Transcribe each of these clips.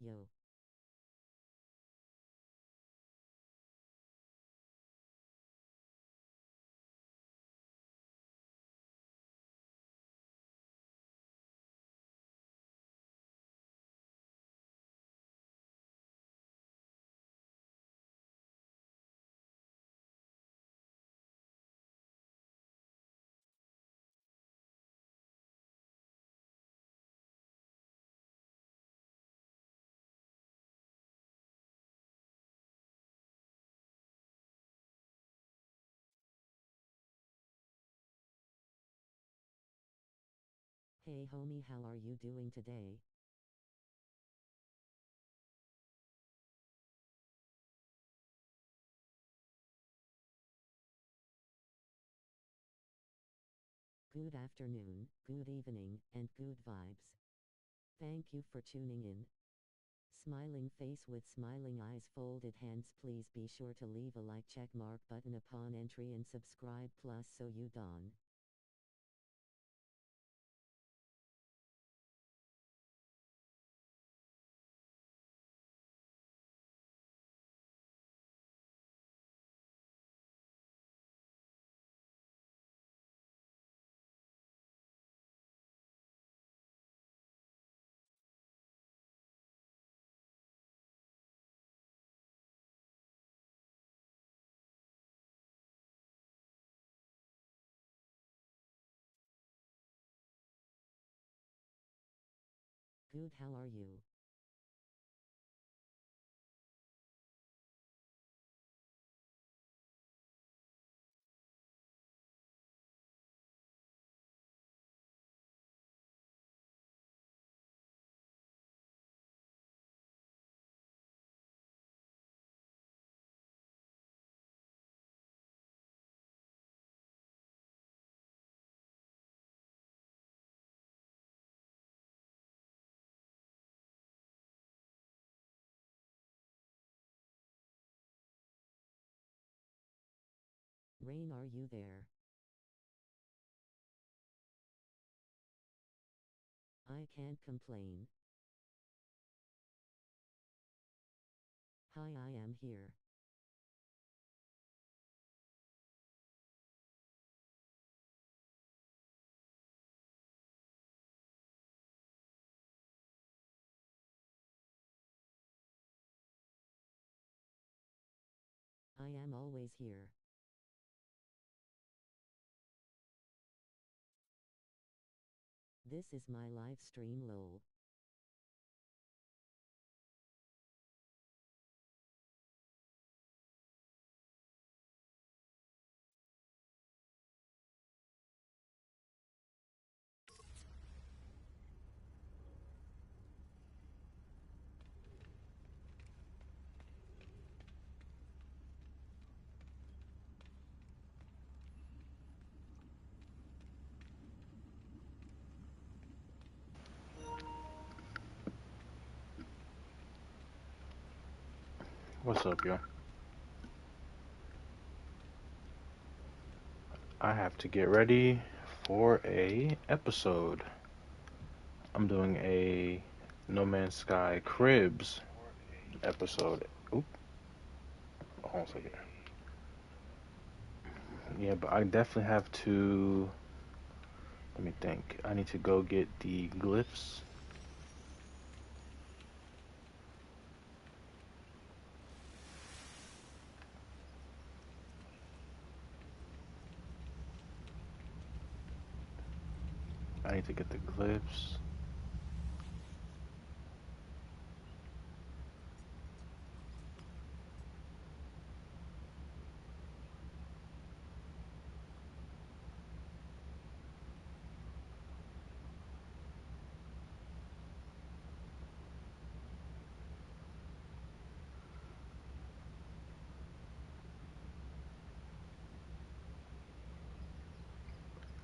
Yo. Hey homie, how are you doing today? Good afternoon, good evening, and good vibes. Thank you for tuning in. Smiling face with smiling eyes, folded hands, please be sure to leave a like check mark button upon entry and subscribe plus so you don't. Good, how are you? Rain, are you there? I can't complain. Hi, I am here. I am always here. This is my live stream, lol. What's up, yo? I have to get ready for a episode. I'm doing a No Man's Sky CRIBZ episode. Oop, hold on a second. Yeah, but I definitely have to. Let me think. I need to go get the glyphs. I need to get the glyphs.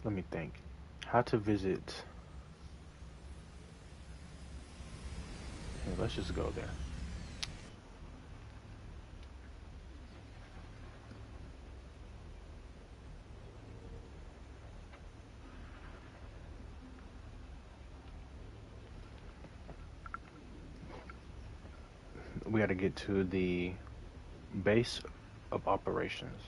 Let me think. How to visit. Hey, let's just go there. we got to get to the base of operations.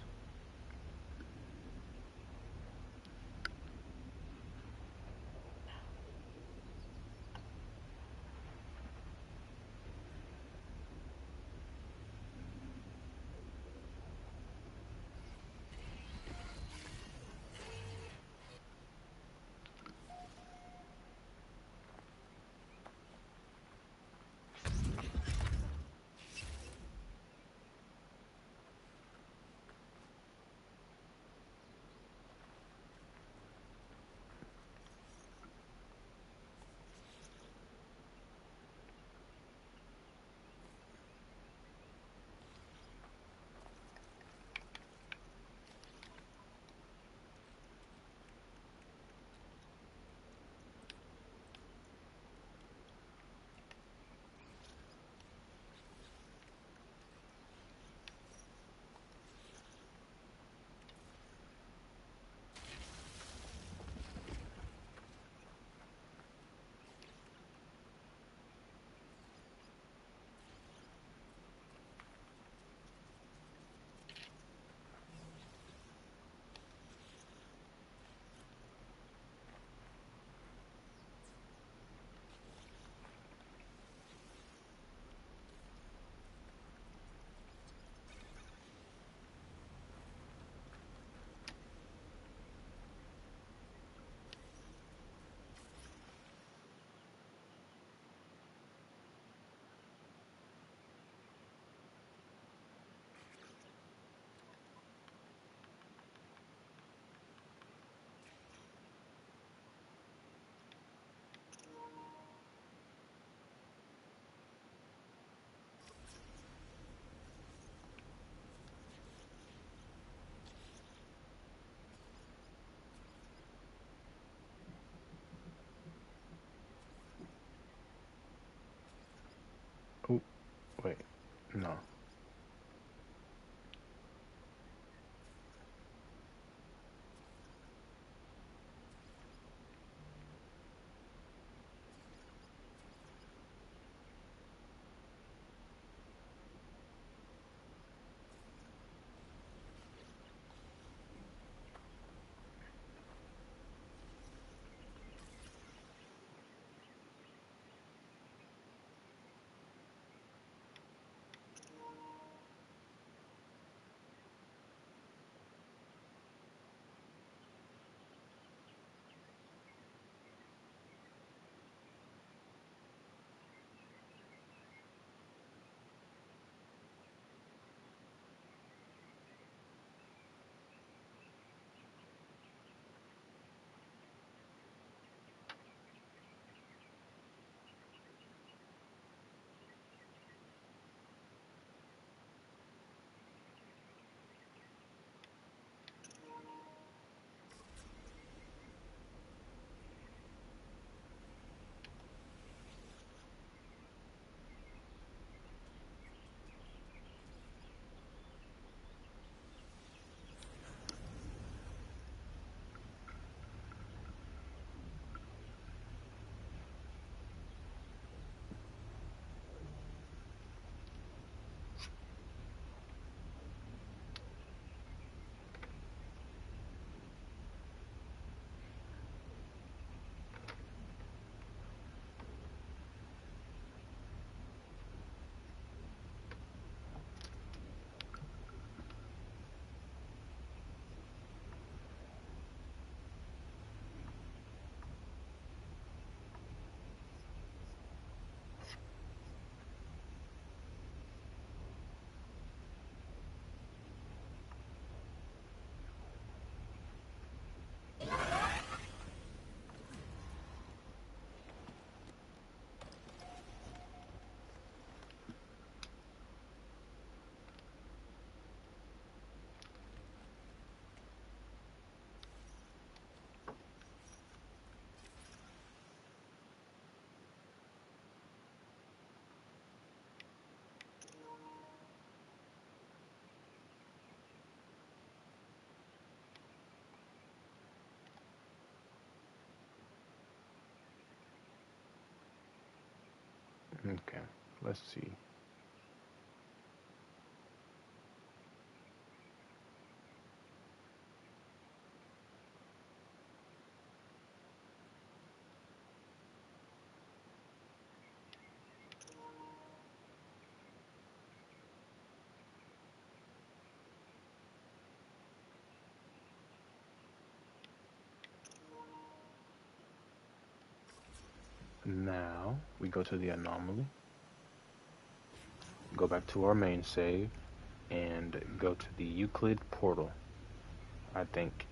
Oh, wait, no. Okay, let's see. Now we go to the anomaly, go back to our main save, and go to the Euclid portal, I think.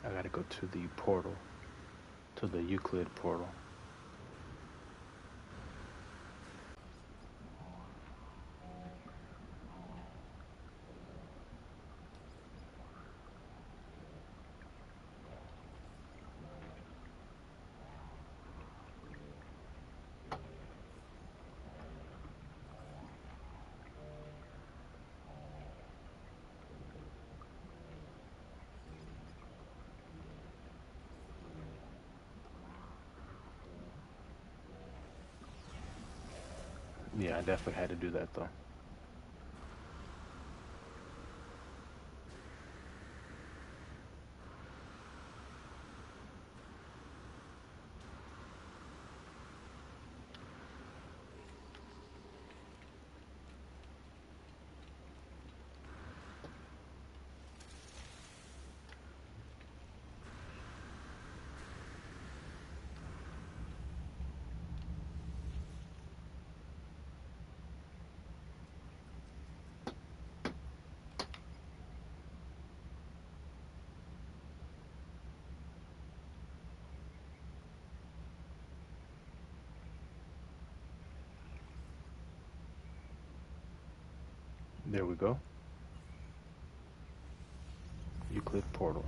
I gotta go to the portal, to the Euclid portal. Yeah, I definitely had to do that though. There we go. Euclid portal.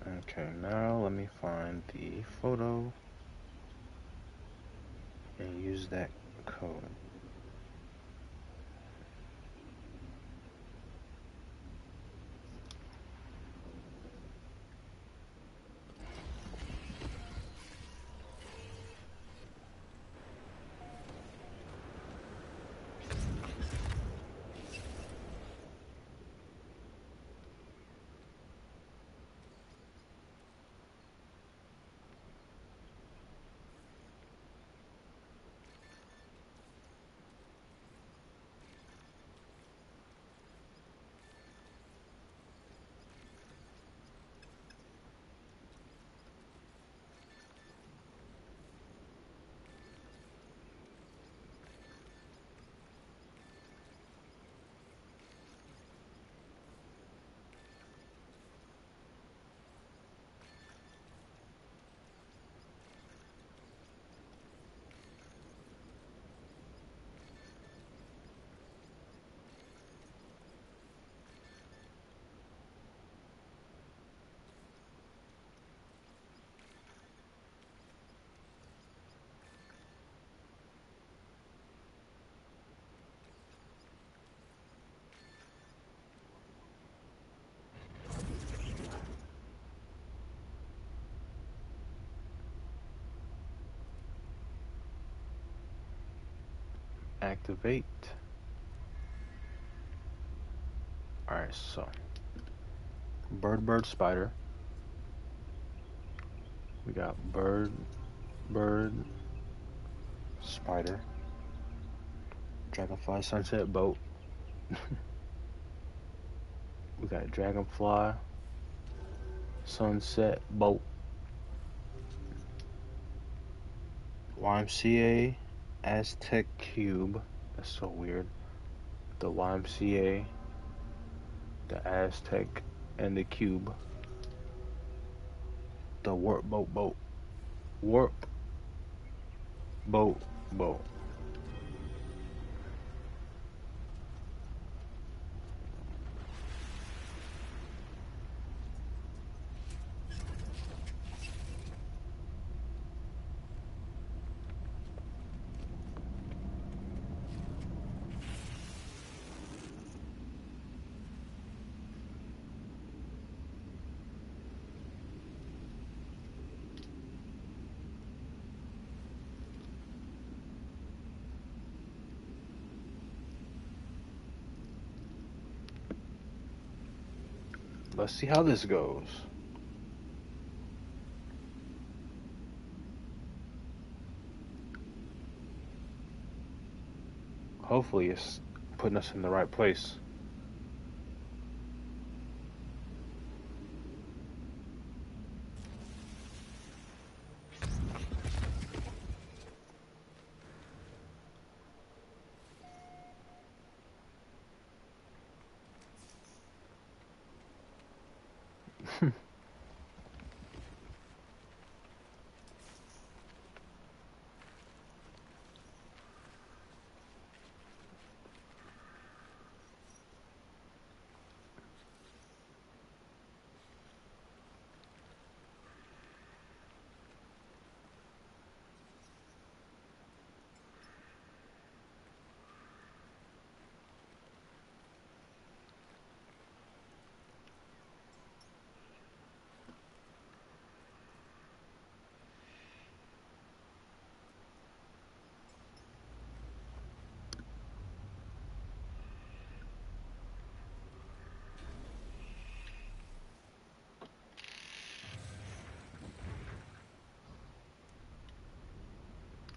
Okay, now let me find the photo and use that code. Activate. Alright, so bird, spider. We got bird, spider, dragonfly, sunset, boat. We got dragonfly, sunset, boat, YMCA, Aztec cube. That's so weird. The YMCA, the Aztec, and the cube. The warp boat, warp boat. Let's see how this goes. Hopefully it's putting us in the right place.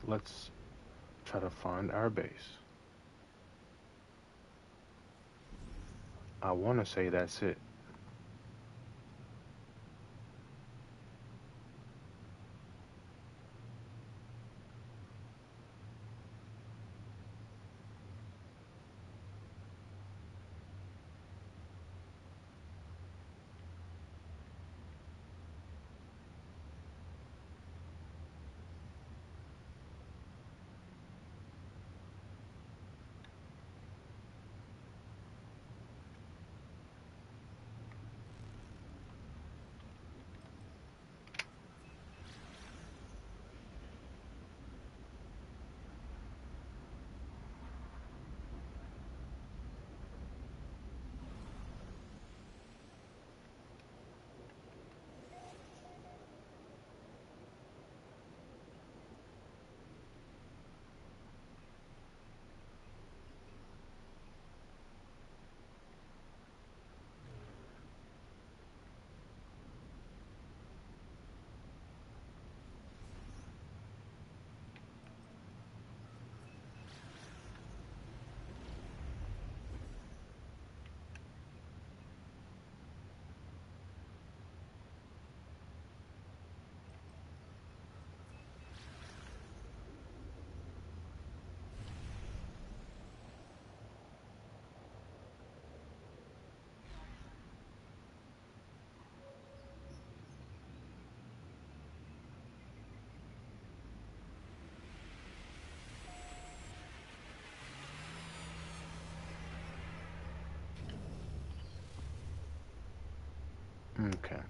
Let's try to find our base. I want to say that's it. Okay.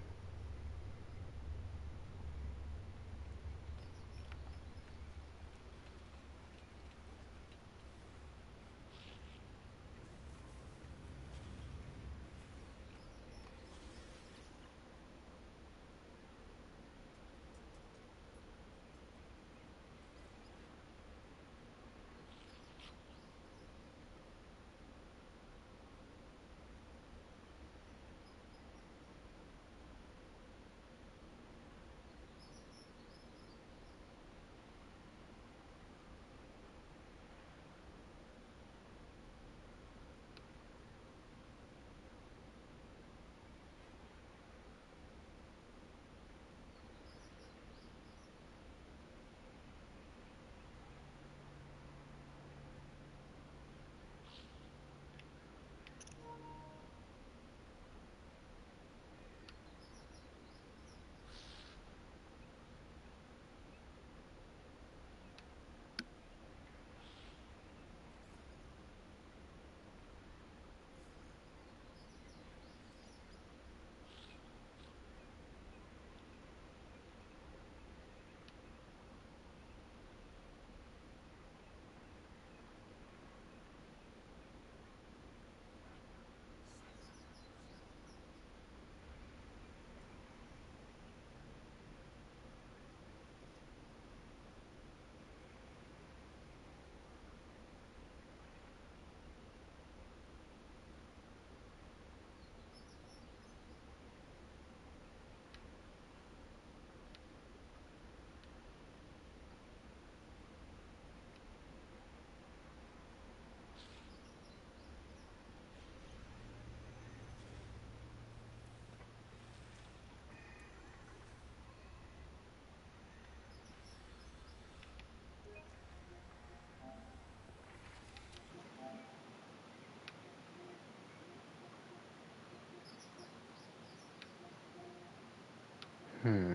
Hmm.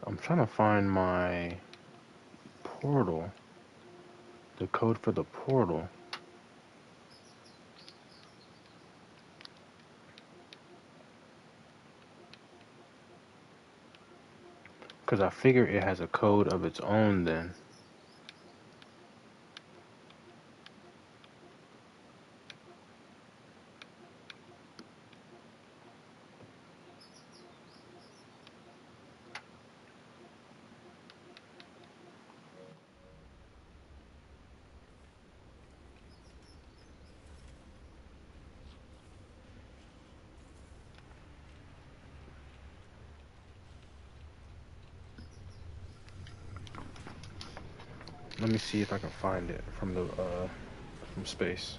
I'm trying to find my portal. The code for the portal. Because I figure it has a code of its own then. Let me see if I can find it from the from space.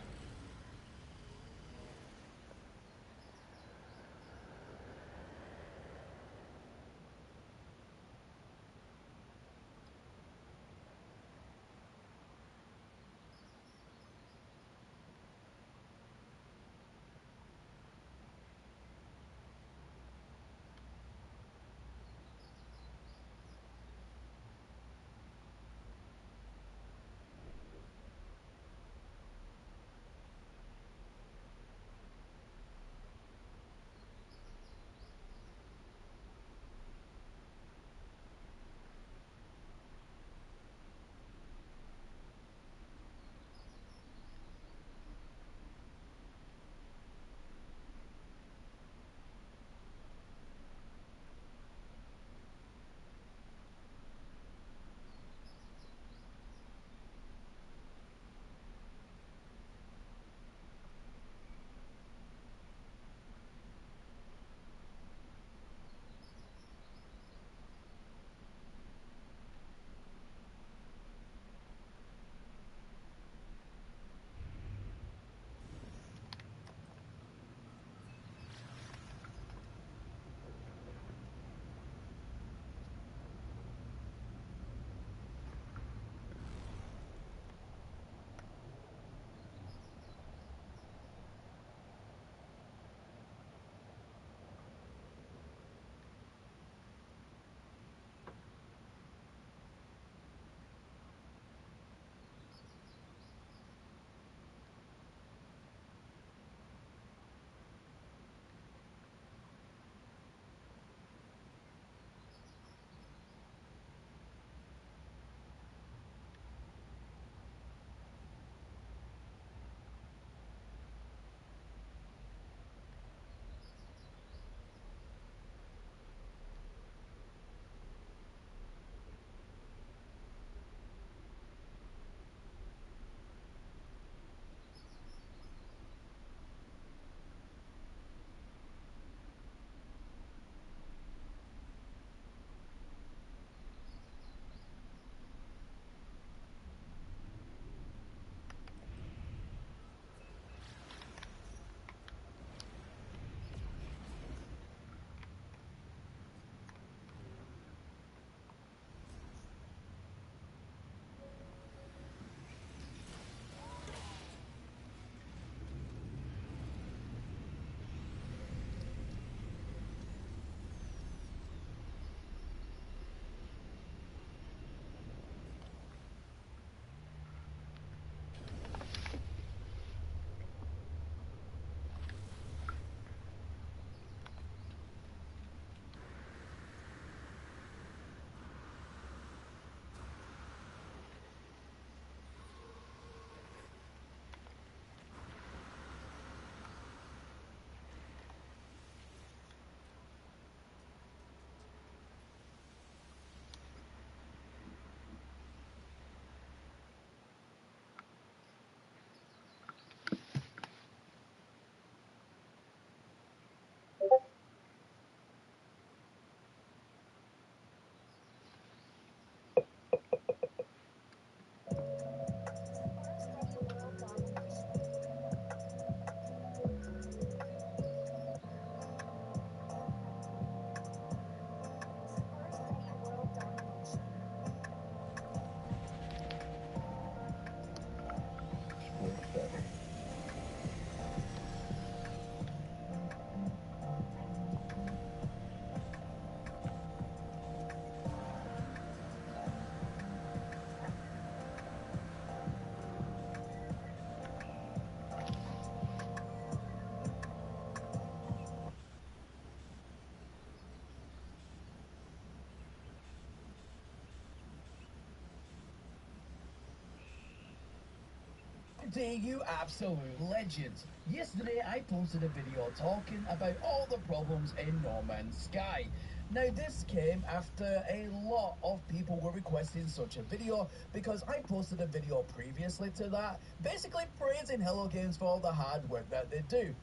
day, you absolute legends. Yesterday I posted a video talking about all the problems in No Man's Sky. Now this came after a lot of people were requesting such a video because I posted a video previously to that, basically praising Hello Games for all the hard work that they do.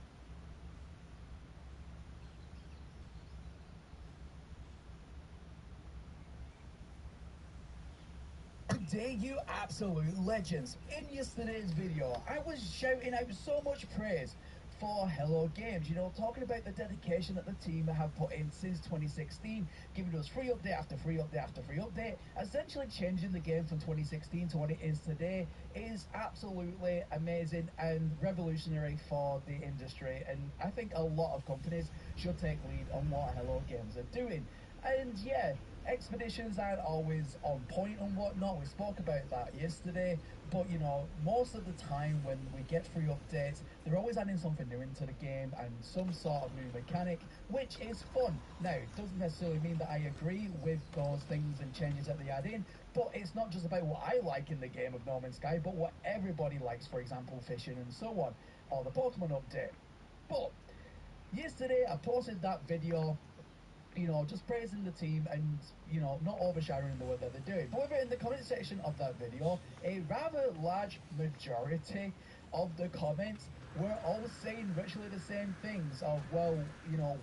Good day, you absolute legends. In yesterday's video, I was shouting out so much praise for Hello Games, talking about the dedication that the team have put in since 2016, giving us free update after free update after free update, essentially changing the game from 2016 to what it is today is absolutely amazing and revolutionary for the industry, and I think a lot of companies should take lead on what Hello Games are doing. And yeah, expeditions aren't always on point and whatnot. We spoke about that yesterday. But most of the time when we get free updates, they're always adding something new into the game and some sort of new mechanic, which is fun. Now, it doesn't necessarily mean that I agree with those things and changes that they add in, but it's not just about what I like in the game of No Man's Sky, but what everybody likes, for example, fishing and so on, or the Pokemon update. But yesterday I posted that video, just praising the team and, not overshadowing the work that they're doing. However, in the comment section of that video, a rather large majority of the comments were all saying virtually the same things of, well,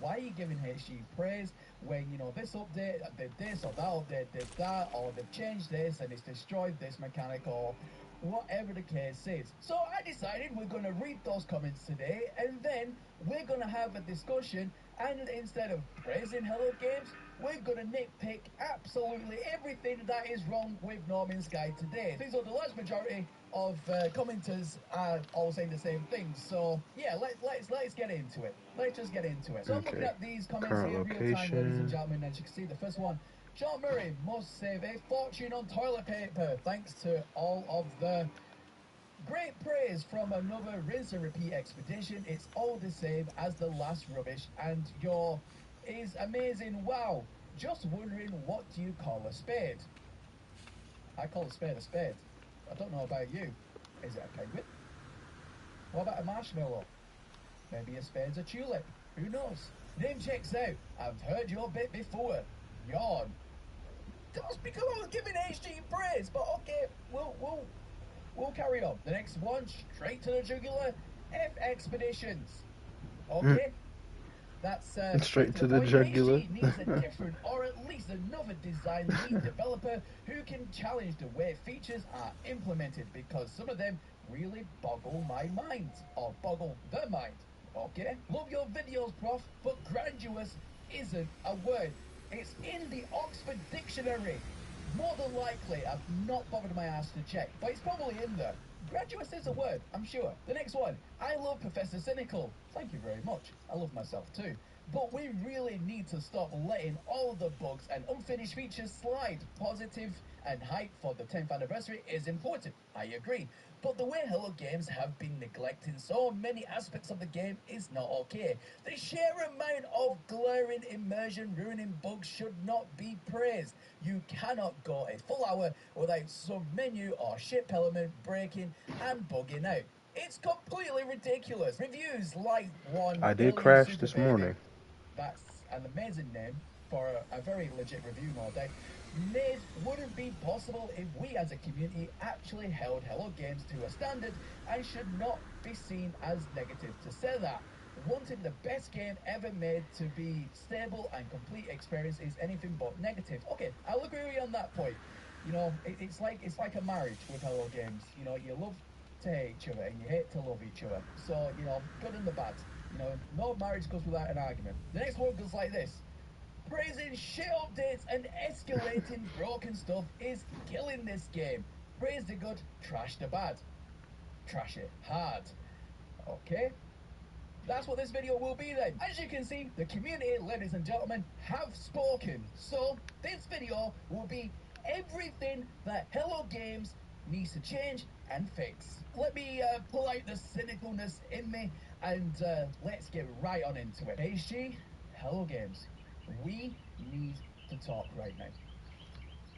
why are you giving HG praise when, this update did this, or that update did that, or they've changed this and it's destroyed this mechanic, or whatever the case is. So I decided we're going to read those comments today, and then we're going to have a discussion, and instead of praising Hello Games, we're going to nitpick absolutely everything that is wrong with No Man's Sky today. So the large majority of commenters are all saying the same things. So yeah, let's get into it. Let's just get into it. So I'm looking Okay. at these comments Current here real time, ladies and location. gentlemen. As you can see, the first one, John Murray must save a fortune on toilet paper thanks to all of the great praise from another rinse and repeat expedition. It's all the same as the last rubbish, and your is amazing. Wow. Just wondering, what do you call a spade? I call a spade a spade. I don't know about you. Is it a penguin? What about a marshmallow? Maybe a spade's a tulip. Who knows? Name checks out. I've heard your bit before. Yawn. That's because I was giving HG praise, but okay, we'll carry on. The next one, straight to the jugular, F Expeditions. Okay, that's straight Straight to to the the point. jugular. HG needs a different, or at least another design lead developer who can challenge the way features are implemented, because some of them really boggle my mind, or boggle the mind. Okay, love your videos, prof, but grandiose isn't a word. It's in the Oxford Dictionary. More than likely, I've not bothered my ass to check, but it's probably in there. Graduate is a word, I'm sure. The next one, I love Professor Cynical. Thank you very much. I love myself too. But we really need to stop letting all the bugs and unfinished features slide. Positive and hype for the 10th anniversary is important, I agree. But the way Hello Games have been neglecting so many aspects of the game is not okay. The sheer amount of glaring immersion ruining bugs should not be praised. You cannot go a full hour without some menu or ship element breaking and bugging out. It's completely ridiculous. Reviews like one I did Alien crash Super this Baby, morning. that's an amazing name for a very legit review, no doubt, made wouldn't be possible if we as a community actually held Hello Games to a standard, and should not be seen as negative to say that. Wanting the best game ever made to be stable and complete experience is anything but negative. Okay, I'll agree with you on that point. It's like a marriage with Hello Games. You love to hate each other and you hate to love each other. So, good and the bad. No marriage goes without an argument. The next one goes like this. Praising shit updates and escalating broken stuff is killing this game. Praise the good, trash the bad. Trash it hard. Okay? That's what this video will be then. As you can see, the community, ladies and gentlemen, have spoken. So, this video will be everything that Hello Games needs to change and fix. Let me pull out the cynicalness in me, and let's get right on into it. HG, Hello Games, we need to talk right now.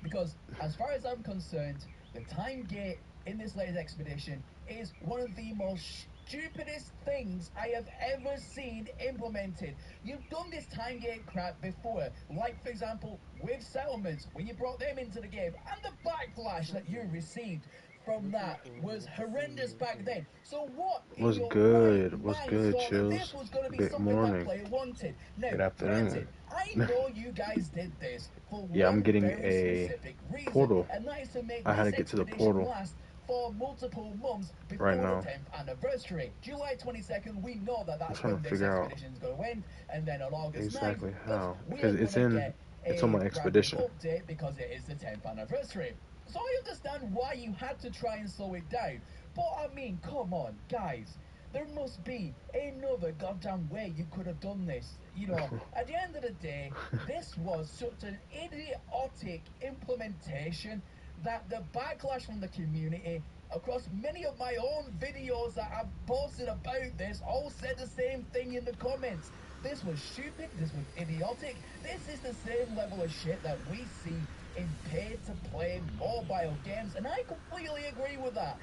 Because as far as I'm concerned, the time gate in this latest expedition is one of the most stupidest things I have ever seen implemented. You've done this time gate crap before, like for example with settlements when you brought them into the game, and the backlash that you received from that was horrendous back then. So what in What's your right good? What's mind good, thought that this Chills? was going to be Good something that morning. player wanted? Now, Good afternoon. granted, I know you guys did this for Yeah, I'm one getting very a specific reason, portal. and that is to make I had this to get to the expedition portal last for multiple months right before the now. 10th anniversary. July 22nd, we know that I'm that's trying when to this figure out expedition is going to end, and then on August 9th, exactly how, we are because going to get it's on a my brand new expedition. update because it is the 10th anniversary. So I understand why you had to try and slow it down, but I mean, come on, guys. There must be another goddamn way you could have done this. You know, at the end of the day, this was such an idiotic implementation that the backlash from the community across many of my own videos that I've posted about this all said the same thing in the comments. This was stupid, this was idiotic, this is the same level of shit that we see in pay-to-play mobile games, and I completely agree with that.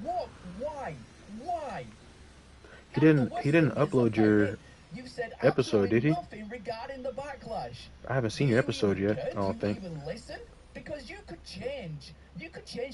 What? Why? Why? He And the didn't. He worst didn't thing is upload about it, your you've said episode, absolutely did he? nothing regarding the backlash. I haven't Do seen your you episode even yet. care? I Do don't you think. even listen? Because you could change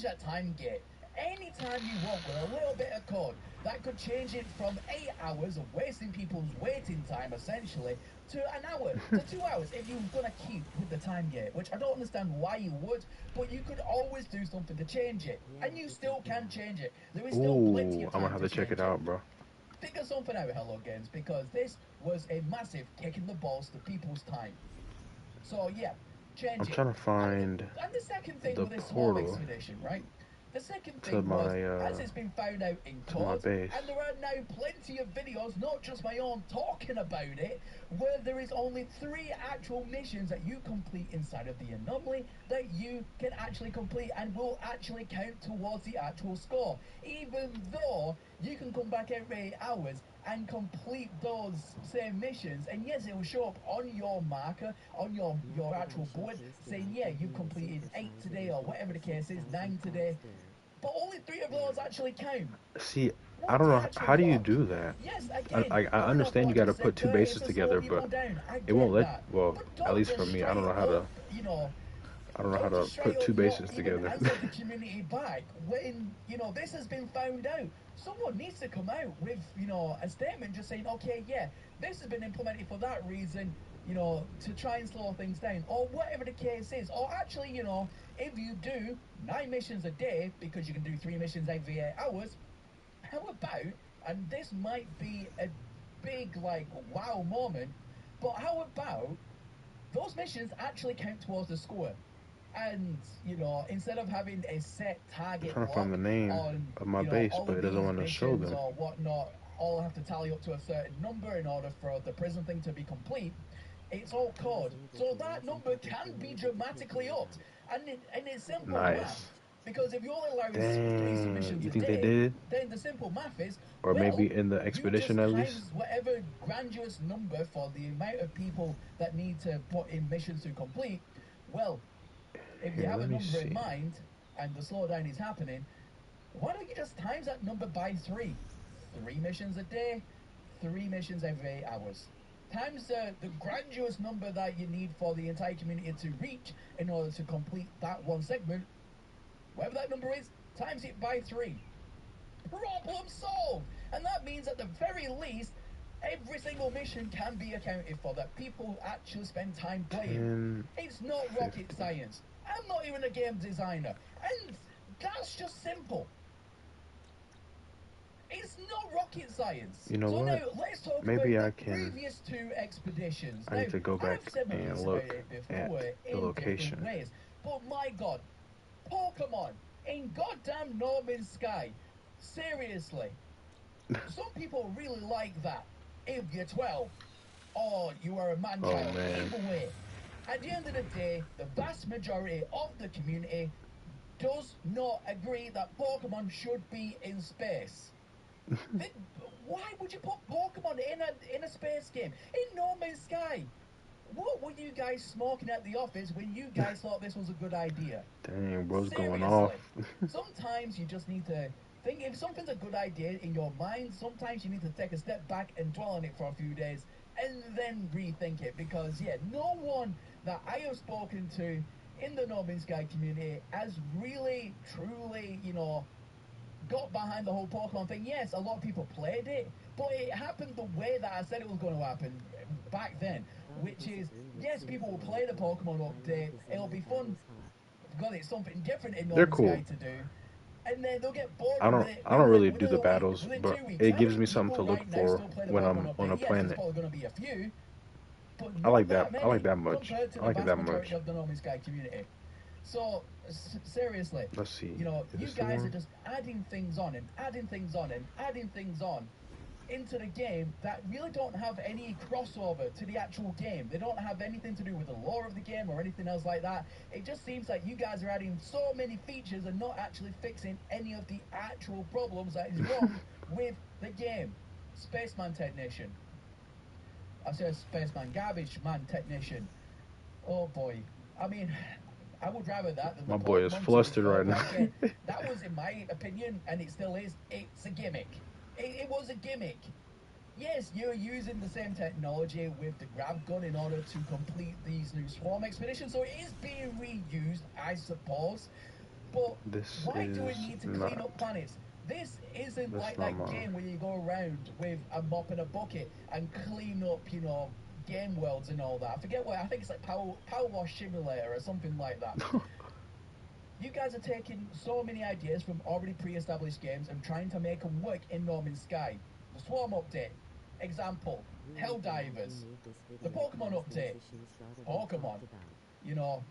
that time gate anytime you want with a little bit of code. That could change it from 8 hours of wasting people's waiting time, essentially, to an hour, to 2 hours, if you're gonna keep with the time gate, which I don't understand why you would, but you could always do something to change it, and you still can change it. There is still plenty Ooh, of I'm gonna time have to to check it change it. out, bro. Figure something out, Hello Games, because this was a massive kick in the balls to people's time. So yeah, I'm change it. trying to find And the second thing the with this whole portal expedition, right? The second to thing was, my as it's been found out in code, base. and there are now plenty of videos, not just my own, talking about it, where there is only 3 actual missions that you complete inside of the anomaly that you can actually complete and will actually count towards the actual score. Even though you can come back every 8 hours and complete those same missions, and yes, it will show up on your marker, on your actual board, saying, yeah, you've completed 8 today, or whatever the case is, 9 today, but only 3 of those actually count. See, I What don't the know actual how do you what? do that. Yes, again, I coming off understand you what I got to just said put two there, it's bases to slow together, but people down. I it won't get let. that. Well, But at don't least for just me, I don't straight know how up, to. you know, I don't know how don't to just straight put two up not bases even together. answer the community back when, this has been found out. Someone needs to come out with, a statement just saying, okay, yeah, this has been implemented for that reason, to try and slow things down, or whatever the case is. Or actually, if you do 9 missions a day, because you can do 3 missions every 8 hours, how about, and this might be a big, like, wow moment, but how about those missions actually count towards the score? And instead of having a set I'm target trying to find block the name on of my base, all but of it doesn't these want to show missions them. or whatnot, all have to tally up to a certain number in order for the prison thing to be complete. It's all code, so that number can be dramatically upped, and it's simple math. Nice. Because if you're only allowing 3 submissions You a think they day, did? then the simple math is, Or well, maybe in the you expedition just at least? times whatever grandiose number for the amount of people that need to put in missions to complete. Well, if you Here, have a let me number in see. mind and the slowdown is happening, why don't you just times that number by 3? 3 missions a day, 3 missions every 8 hours. Times the grandiose number that you need for the entire community to reach in order to complete that one segment, whatever that number is, times it by 3. Problem solved! And that means at the very least, every single mission can be accounted for, that people actually spend time playing. 10, It's not rocket 50. science. I'm not even a game designer. And that's just simple. It's not rocket science. You know So now what? let's talk about Maybe the I can. previous 2 expeditions. I Now, need to go back I've said my and piece about look it at before the in different location. ways. But my god, Pokemon in goddamn No Man's Sky. Seriously. Some people really like that. If you're 12 or you are a man Oh child, man. either way. At the end of the day, the vast majority of the community does not agree that Pokemon should be in space. Then why would you put Pokemon in a space game? In No Man's Sky? What were you guys smoking at the office when you guys thought this was a good idea? Dang, bro's going off. Seriously. Sometimes you just need to think if something's a good idea in your mind, sometimes you need to take a step back and dwell on it for a few days and then rethink it. Because yeah, no one that I have spoken to in the No Man's Sky community has really, truly, got behind the whole Pokemon thing. Yes, a lot of people played it, but it happened the way that I said it was going to happen back then, which is, yes, people will play the Pokemon update, it'll be fun, because it's something different in No They're Man's cool. Sky to do, and then they'll get bored I with don't it I don't really do within the a week, battles, within but 2 weeks. it How gives many me something people to look right now for still play the when Pokemon I'm on a update? Yes, there's planet. probably going to be a few, but I not like that. that I like many that much. compared to I the like it vast that majority much. of the No Man's Sky community. So, seriously, Let's see. Is you this the guys are one? just adding things on and adding things on and adding things on into the game that really don't have any crossover to the actual game. They don't have anything to do with the lore of the game or anything else like that. It just seems like you guys are adding so many features and not actually fixing any of the actual problems that is wrong with the game. Spaceman Technician. I said Spaceman Garbage Man Technician. Oh boy. I mean, I would rather that than the My boy is Pokemon, to be flustered fair, right but now. again, that was, in my opinion, and it still is, it's a gimmick. It was a gimmick. Yes, you're using the same technology with the grab gun in order to complete these new swarm expeditions, so it is being reused, I suppose. But This why do we is need to clean not. up planets? This isn't That's like not that mine. game where you go around with a mop and a bucket and clean up, game worlds and all that. I forget what, I think it's like Power Wash Simulator or something like that. You guys are taking so many ideas from already pre-established games and trying to make them work in No Man's Sky. The Swarm update, example, Helldivers. The Pokemon update, Pokemon. You know,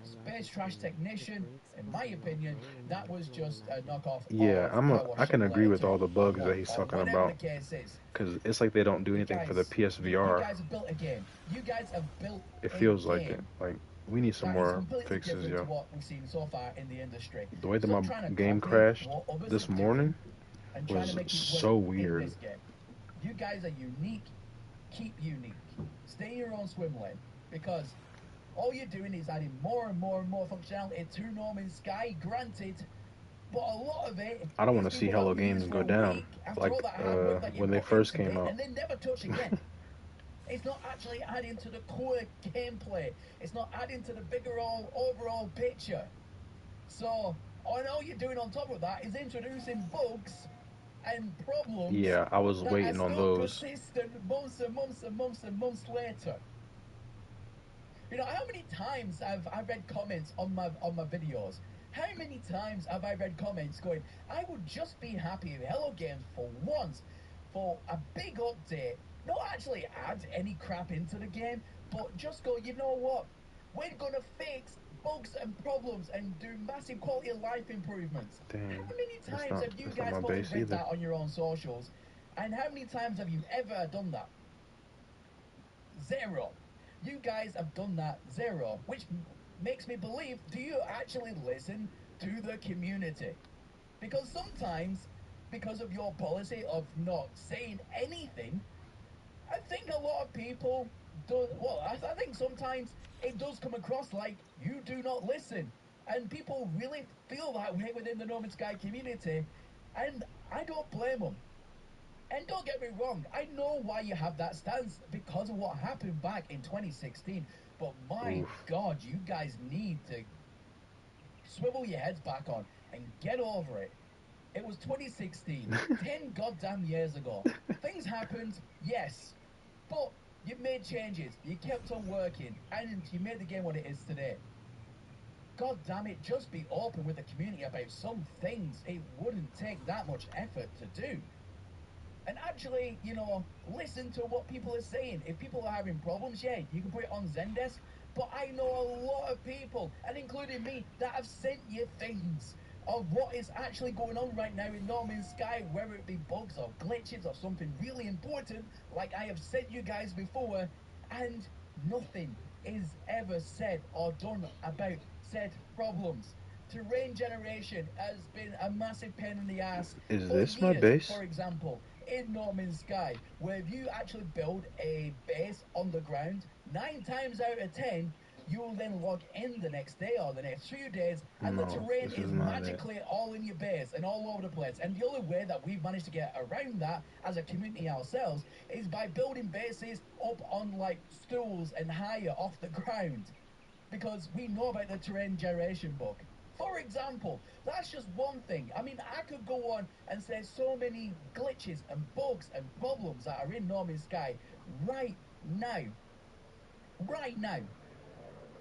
Space Trash Technician, in my opinion, that was just a knockoff Yeah, of Power Wash I can agree Simulator with 2, all the bugs that he's or talking whatever the about, case is. because it's like they don't do You anything for the guys, you PSVR. guys have built a game. You guys have built It a feels like it. game Like we need some that is more completely fixes, different to yo. what we've seen so far in the industry. The way that my Stop trying to game copy crashed what others this are doing morning and trying to was make it work so in weird. this game. You guys are unique. Keep unique. Stay in your own swim lane, because all you're doing is adding more and more and more functionality to No Man's Sky, granted, but a lot of it I don't is want to see people that Hello will use Games for go a down week after all like that hard work that you when they put first into came it out. and then never touch again. It's not actually adding to the core gameplay. It's not adding to the bigger overall picture. So, and all you're doing on top of that is introducing bugs and problems Yeah, I was that are waiting on still those. persistent months and months and months and months later. How many times have I read comments on my videos? How many times have I read comments going, I would just be happy if Hello Games for once, for a big update, not actually add any crap into the game, but just go, you know what? We're gonna fix bugs and problems and do massive quality of life improvements. How Dang, many times have you that's not guys my probably base read either. that on your own socials? And how many times have you ever done that? Zero. You guys have done that zero, which makes me believe, do you actually listen to the community? Because sometimes, because of your policy of not saying anything, I think a lot of people do. Well, I think sometimes it does come across like you do not listen, and people really feel that way within the No Man's Sky community, and I don't blame them. And don't get me wrong, I know why you have that stance because of what happened back in 2016. But my Oof. God, you guys need to swivel your heads back on and get over it. It was 2016, 10 goddamn years ago. Things happened, yes, but you made changes, you kept on working, and you made the game what it is today. God damn it, just be open with the community about some things. It wouldn't take that much effort to do. And actually, listen to what people are saying. If people are having problems, yeah, you can put it on Zendesk. But I know a lot of people, and including me, that have sent you things of what is actually going on right now in No Man's Sky, whether it be bugs or glitches or something really important, like I have sent you guys before, and nothing is ever said or done about said problems. Terrain generation has been a massive pain in the ass Is for this my years. base? For example, in No Man's Sky, where if you actually build a base on the ground, 9 times out of 10, You will then log in the next day or the next few days, and the No, terrain this is is not it. magically all in your base and all over the place. And the only way that we've managed to get around that as a community ourselves is by building bases up on like stools and higher off the ground, because we know about the terrain generation book. For example, that's just one thing. I mean, I could go on and say so many glitches and bugs and problems that are in No Man's Sky right now. Right now.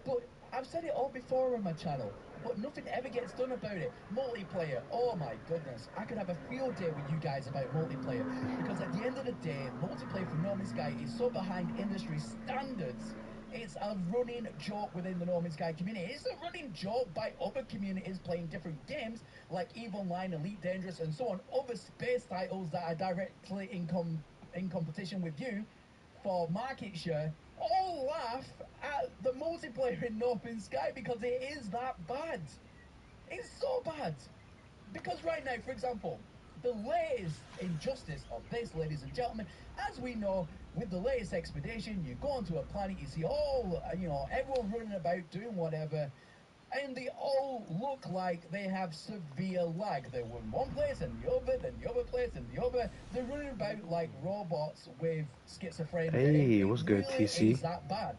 But I've said it all before on my channel, but nothing ever gets done about it. Multiplayer, oh my goodness. I could have a field day with you guys about multiplayer, because at the end of the day, multiplayer for No Man's Sky is so behind industry standards. It's a running joke within the No Man's Sky community. It's a running joke by other communities playing different games like EVE Online, Elite Dangerous, and so on. Other space titles that are directly in competition with you for market share all laugh at the multiplayer in No Man's Sky because it is that bad. It's so bad. Because right now, for example, the latest injustice of this, ladies and gentlemen, as we know, with the latest expedition, you go onto a planet, you see all, everyone running about doing whatever, and they all look like they have severe lag. They're in one place and the other, then the other place and the other. They're running about like robots with schizophrenia. Hey, It what's good, really TC? is that bad.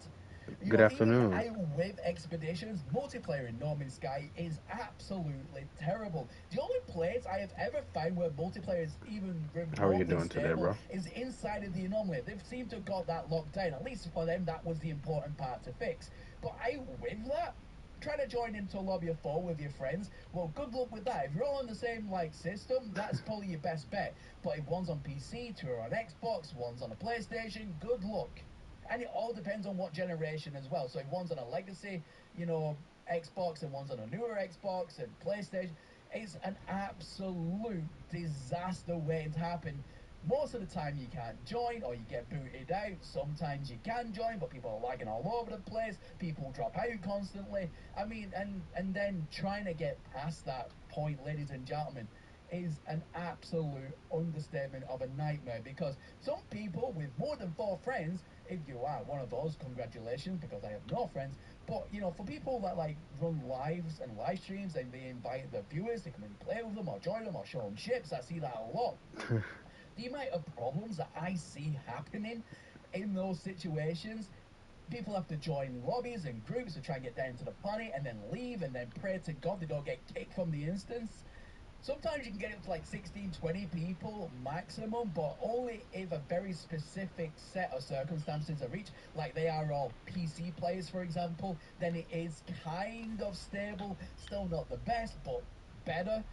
Good Even afternoon. out with expeditions, multiplayer in No Man's Sky is absolutely terrible. The only place I have ever found where multiplayer is even How are you remotely doing today, stable bro? is inside of the anomaly. They've seemed to have got that locked down. At least for them, that was the important part to fix. But out with that, try to join into a lobby of 4 with your friends, well, good luck with that. If you're all on the same like system, that's probably your best bet. But if one's on PC, two are on Xbox, one's on a PlayStation, good luck. And it all depends on what generation as well. So if one's on a legacy, Xbox, and one's on a newer Xbox and PlayStation, it's an absolute disaster waiting to happen. Most of the time you can't join or you get booted out. Sometimes you can join, but people are lagging all over the place. People drop out constantly. I mean, and then trying to get past that point, ladies and gentlemen, is an absolute understatement of a nightmare, because some people with more than 4 friends, if you are one of those, congratulations, because I have no friends. But for people that like run lives and live streams and they invite the viewers to come and play with them or join them or show them ships, I see that a lot. The amount of problems that I see happening in those situations, people have to join lobbies and groups to try and get down to the planet and then leave and then pray to God they don't get kicked from the instance. Sometimes you can get up to like 16, 20 people maximum, but only if a very specific set of circumstances are reached, like they are all PC players, for example, then it is kind of stable. Still not the best, but better.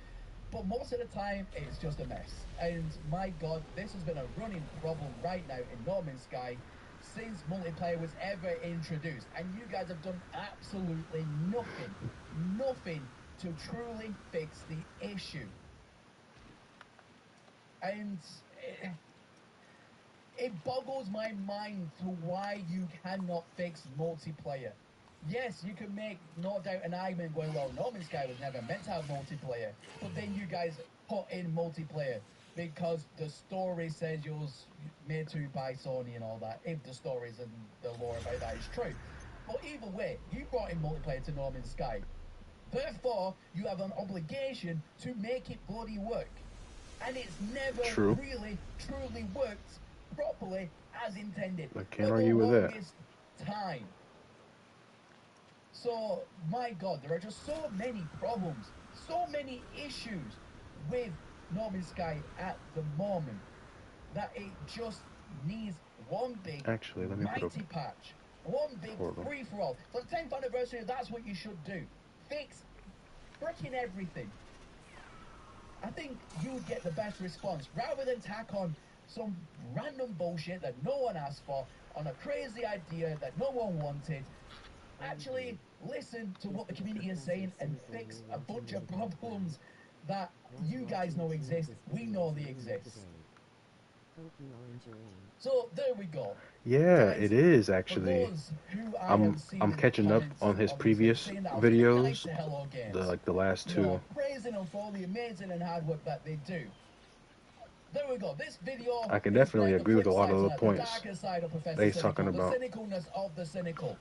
But most of the time, it's just a mess. And my God, this has been a running problem right now in No Man's Sky since multiplayer was ever introduced. And you guys have done absolutely nothing to truly fix the issue. And it boggles my mind to why you cannot fix multiplayer. Yes, you can make no doubt an argument going, well, No Man's Sky was never meant to have multiplayer, but then you guys put in multiplayer because the story says it was made to by Sony and all that, if the stories and the lore about that is true. But either way, you brought in multiplayer to No Man's Sky. Therefore, you have an obligation to make it bloody work. And it's never True. really, truly worked properly as intended I for can't the argue with that. longest time. So, my God, there are just so many problems, so many issues with No Man's Sky at the moment that it just needs one big, Actually, let me put a mighty patch, one big portal. free for all. For the 10th anniversary, that's what you should do. Fix freaking everything. I think you would get the best response rather than tack on some random bullshit that no one asked for on a crazy idea that no one wanted. Actually, listen to what the community is saying and fix a bunch of problems that you guys know exist. We know they exist. Hope you are enjoying. So there we go. Yeah, Guys, it is for actually. those who I I'm have seen I'm in the catching up comments, on his obviously previous saying that I was really nice videos, to Hello the Games, like the last two. praising them for all the amazing and hard work that they do. There we go. This video I can is definitely playing the agree with a flip lot side of to the that, the points darker side of that Professor he's talking Cynical, the about. cynicalness of the cynical.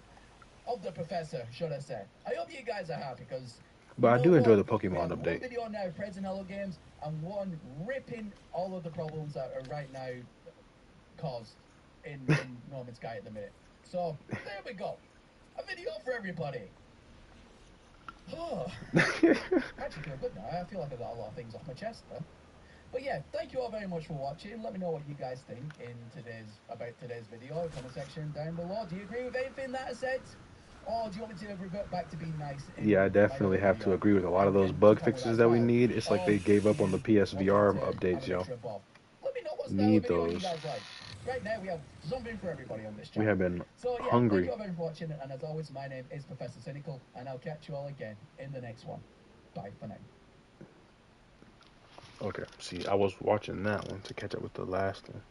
of the professor, should I say. I hope you guys are happy because But you I know do enjoy what? the We Pokemon have one update. video now praising Hello Games and one ripping all of the problems that are right now caused in No Man's Sky at the minute. So there we go. A video for everybody. Oh, I actually feel good now. I feel like I got a lot of things off my chest there. But yeah, thank you all very much for watching. Let me know what you guys think about today's video in the comment section down below. Do you agree with anything that I said? Or do you want me to revert back to being nice in Yeah, I my other definitely have to video? agree with a lot of those And just bug tell me that fixes as that we well. need. It's like Or they gave do up on you the want me PSVR to have updates, a yo. mixture of both? Let me know what style of Need video you those. guys like. Right now we have something for everybody on this We channel. have been So yeah, thank hungry. you all very much for watching, and as always, my name is Professor Cynical, and I'll catch you all again in the next one. Bye for now. Okay, see, I was watching that one to catch up with the last one.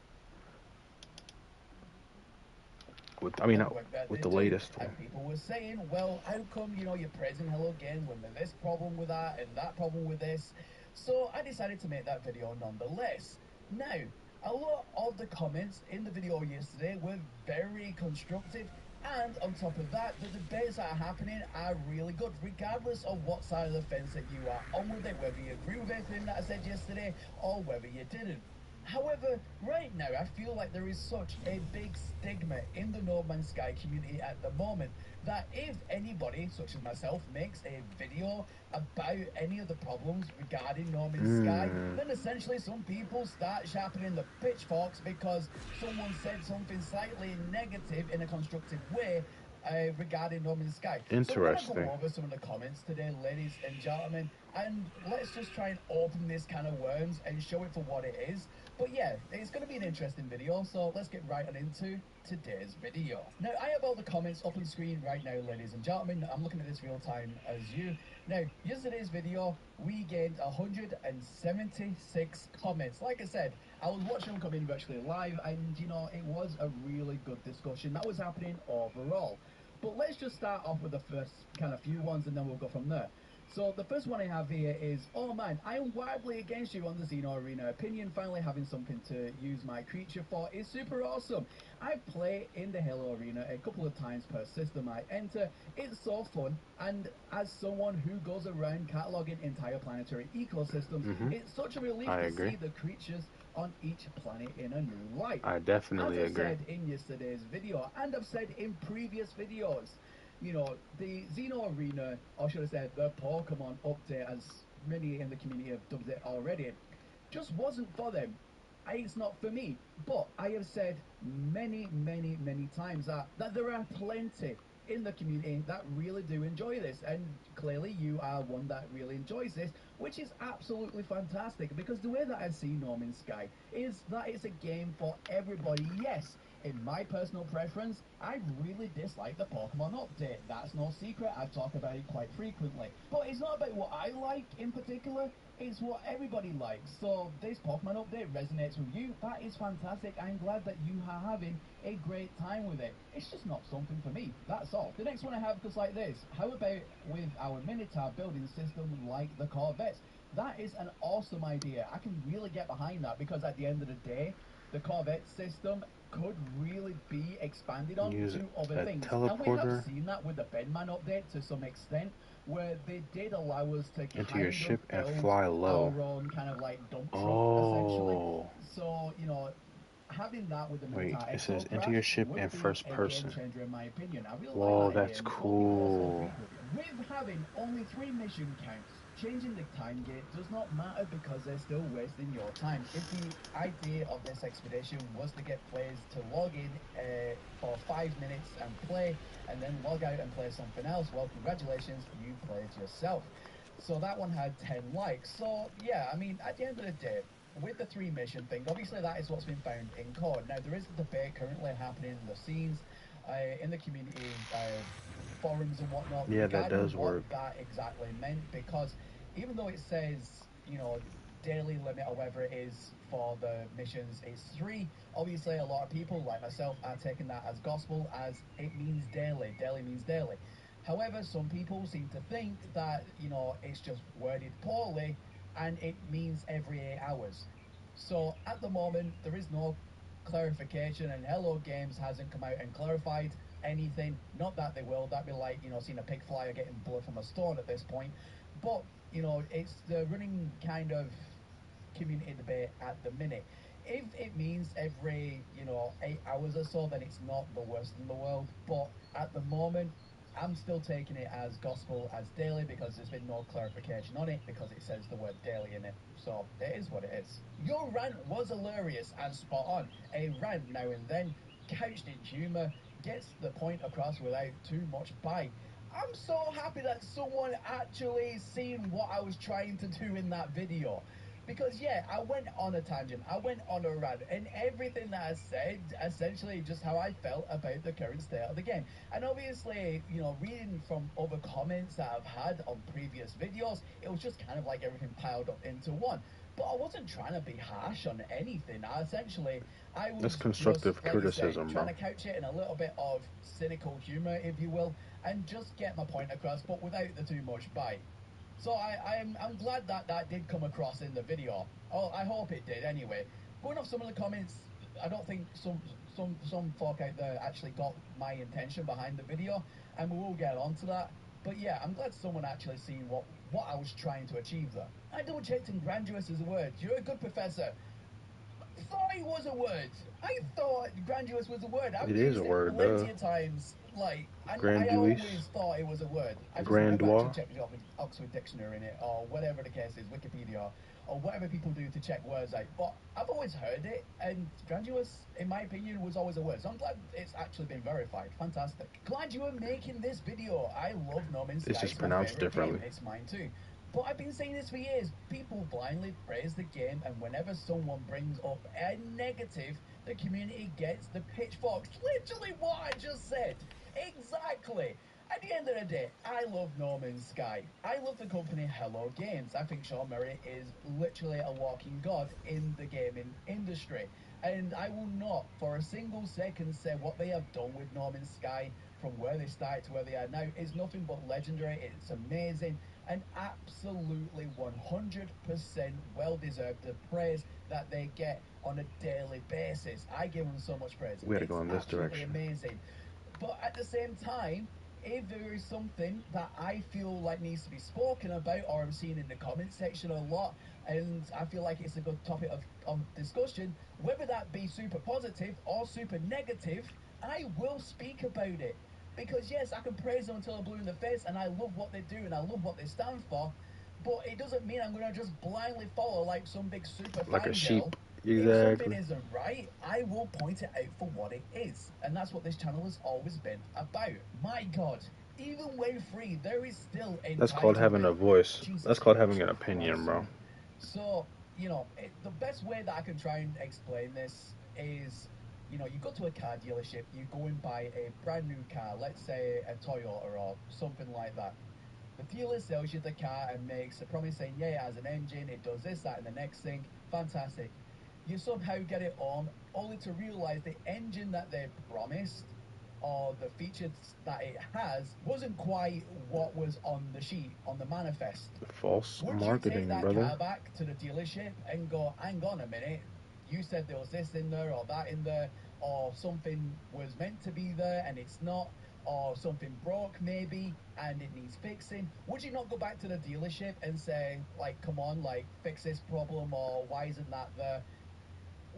With, I mean, not Network that with they the do. latest one. And people were saying, well, how come, you're praising Hello Games when there's this problem with that and that problem with this? So I decided to make that video nonetheless. Now, a lot of the comments in the video yesterday were very constructive, and on top of that, the debates that are happening are really good, regardless of what side of the fence that you are on with it, whether you agree with everything that I said yesterday or whether you didn't. However, right now I feel like there is such a big stigma in the No Man's Sky community at the moment that if anybody, such as myself, makes a video about any of the problems regarding No Man's Sky, Mm, then essentially some people start sharpening the pitchforks because someone said something slightly negative in a constructive way regarding No Man's Sky. So we're going to interesting. go over some of the comments today, ladies and gentlemen, and let's just try and open this can of worms and show it for what it is. But yeah, it's going to be an interesting video, so let's get right on into today's video. Now, I have all the comments up on screen right now, ladies and gentlemen. I'm looking at this real time as you. Now, yesterday's video, we gained 176 comments. Like I said, I was watching them come in virtually live, and it was a really good discussion that was happening overall. But let's just start off with the first kind of few ones, and then we'll go from there. So the first one I have here is, oh man, I am wildly against you on the Xeno Arena opinion. Finally having something to use my creature for is super awesome. I play in the Halo Arena a couple of times per system I enter. It's so fun, and as someone who goes around cataloging entire planetary ecosystems, Hmm. it's such a relief I to agree. see the creatures on each planet in a new light. I As definitely I agree. said in yesterday's video, and I've said in previous videos, the Xeno Arena, or should I say the Pokemon update, as many in the community have dubbed it already, just wasn't for them. It's not for me. But I have said many, many, many times that there are plenty in the community that really do enjoy this, and clearly you are one that really enjoys this, which is absolutely fantastic, because the way that I see No Man's Sky is that it's a game for everybody. Yes, in my personal preference, I really dislike the Pokemon update. That's no secret, I talk about it quite frequently. But it's not about what I like in particular, it's what everybody likes. So this Pokemon update resonates with you. That is fantastic. I'm glad that you are having a great time with it. It's just not something for me. That's all. The next one I have goes like this. How about with our Minotaur building system like the Corvettes? That is an awesome idea. I can really get behind that, because at the end of the day, the Corvette system could really be expanded on Use to other a things. And we have teleporter seen that with the Bedman update to some extent, where they did allow us to into your kind of ship and build fly low. our own kind of like dump truck, essentially. Oh, So, having that with the wait, Minotaur it says enter Exocraft your ship would in be first a game person. changer in my opinion. I really like Whoa, that that's idea, and so people also cool. agreed with it. With having only 3 mission counts, changing the time gate does not matter, because they're still wasting your time. If the idea of this expedition was to get players to log in for 5 minutes and play, and then log out and play something else, well, congratulations, you played yourself. So that one had 10 likes. So yeah, I mean, at the end of the day, with the 3 mission thing, obviously that is what's been found in code. Now there is a debate currently happening in the scenes, in the community forums and whatnot, Yeah, that regarding does what work. that exactly meant. Because even though it says, daily limit or whatever it is for the missions is 3, obviously a lot of people like myself are taking that as gospel, as it means daily. Daily means daily. However, some people seem to think that, it's just worded poorly, and it means every 8 hours. So at the moment, there is no clarification, and Hello Games hasn't come out and clarified anything. Not that they will. That'd be like, seeing a pig fly or getting blood from a stone at this point. But, it's the running kind of community debate at the minute. If it means every, 8 hours or so, then it's not the worst in the world. But at the moment, I'm still taking it as gospel, as daily, because there's been no clarification on it, because it says the word daily in it. So it is what it is. Your rant was hilarious and spot on. A rant now and then, couched in humour, gets the point across without too much bite. I'm so happy that someone actually seen what I was trying to do in that video. Because, yeah, I went on a tangent, I went on a rant, and everything that I said, essentially just how I felt about the current state of the game. And obviously, reading from other comments that I've had on previous videos, it was just kind of like everything piled up into one. But I wasn't trying to be harsh on anything. I was That's just, constructive like you say, criticism, trying bro. to couch it in a little bit of cynical humour, if you will, and just get my point across, but without the too much bite. So I'm glad that did come across in the video. Oh, I hope it did anyway. Going off some of the comments, I don't think some folk out there actually got my intention behind the video, and we will get on to that. But yeah, I'm glad someone actually seen what I was trying to achieve there. I double checked and grandiose is a word. You're a good professor. Thought it was a word. I thought grandiose was a word. I've It is a used it word, duh. plenty of times. Like, I Grandiose, always thought it was a word. I just never actually grandois. checked the Oxford Dictionary in it, or whatever the case is, Wikipedia, or whatever people do to check words out. But I've always heard it, and grandiose, in my opinion, was always a word. So I'm glad it's actually been verified. Fantastic. Glad you were making this video. I love No Man's It's Sky. just It's my pronounced favorite game. differently. It's mine too. But I've been saying this for years. People blindly praise the game, and whenever someone brings up a negative, the community gets the pitchforks. Literally what I just said. Exactly. At the end of the day, I love No Man's Sky. I love the company Hello Games. I think Sean Murray is literally a walking god in the gaming industry. And I will not for a single second say what they have done with No Man's Sky from where they started to where they are now is nothing but legendary. It's amazing and absolutely 100% well deserved the praise that they get on a daily basis. I give them so much praise. We had to go It's in this absolutely direction. amazing. But at the same time, if there is something that I feel like needs to be spoken about, or I'm seeing in the comment section a lot, and I feel like it's a good topic of discussion, whether that be super positive or super negative, I will speak about it. Because yes, I can praise them until I'm blue in the face, and I love what they do and I love what they stand for. But it doesn't mean I'm gonna just blindly follow like some big super Like a fangirl. sheep. If something Exactly. isn't right, I will point it out for what it is. And that's what this channel has always been about. My god, even when free, there is still That's called having entitlement. a voice. That's Jesus called having an opinion, Christ, bro. man. So, the best way that I can try and explain this is, you go to a car dealership, you go and buy a brand new car, let's say a Toyota or something like that. The dealer sells you the car and makes a promise saying, yeah, it has an engine, it does this, that, and the next thing. Fantastic. You somehow get it home, only to realize the engine that they promised or the features that it has wasn't quite what was on the sheet, on the manifest. False Would you take marketing, that brother. car back to the dealership and go, hang on a minute, you said there was this in there or that in there, or something was meant to be there and it's not, or something broke maybe and it needs fixing? Would you not go back to the dealership and say, like, come on, like, fix this problem, or why isn't that there?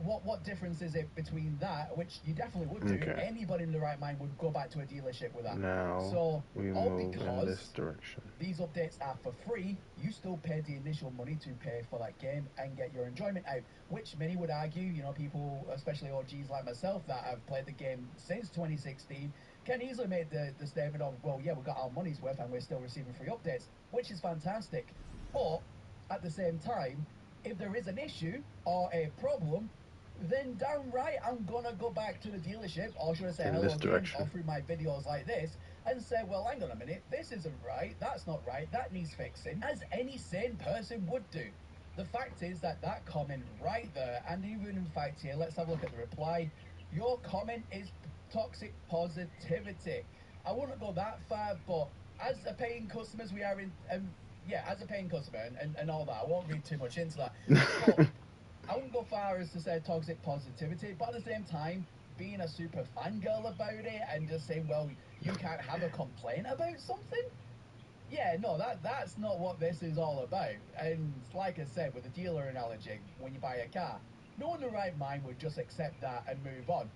What difference is it between that, which you definitely would do? Okay. Anybody in the right mind would go back to a dealership with that. Now So, we all move in this because direction. these updates are for free, you still pay the initial money to pay for that game and get your enjoyment out, which many would argue, people, especially OGs like myself that have played the game since 2016, can easily make the statement of, well, yeah, we got our money's worth and we're still receiving free updates, which is fantastic. But at the same time, if there is an issue or a problem, then damn right I'm gonna go back to the dealership, or should I say In this Hello Games, or direction. through my videos like this, and say, well, hang on a minute, this isn't right, that's not right, that needs fixing, as any sane person would do. The fact is that comment right there, and even in fact here, let's have a look at the reply. Your comment is toxic positivity. I wouldn't go that far, but as a paying customers, we are in, yeah, as a paying customer and all that, I won't read too much into that. But I wouldn't go far as to say toxic positivity, but at the same time, being a super fangirl about it and just saying, well, you can't have a complaint about something? Yeah, no, that's not what this is all about. And like I said, with the dealer analogy, when you buy a car, no one in the right mind would just accept that and move on.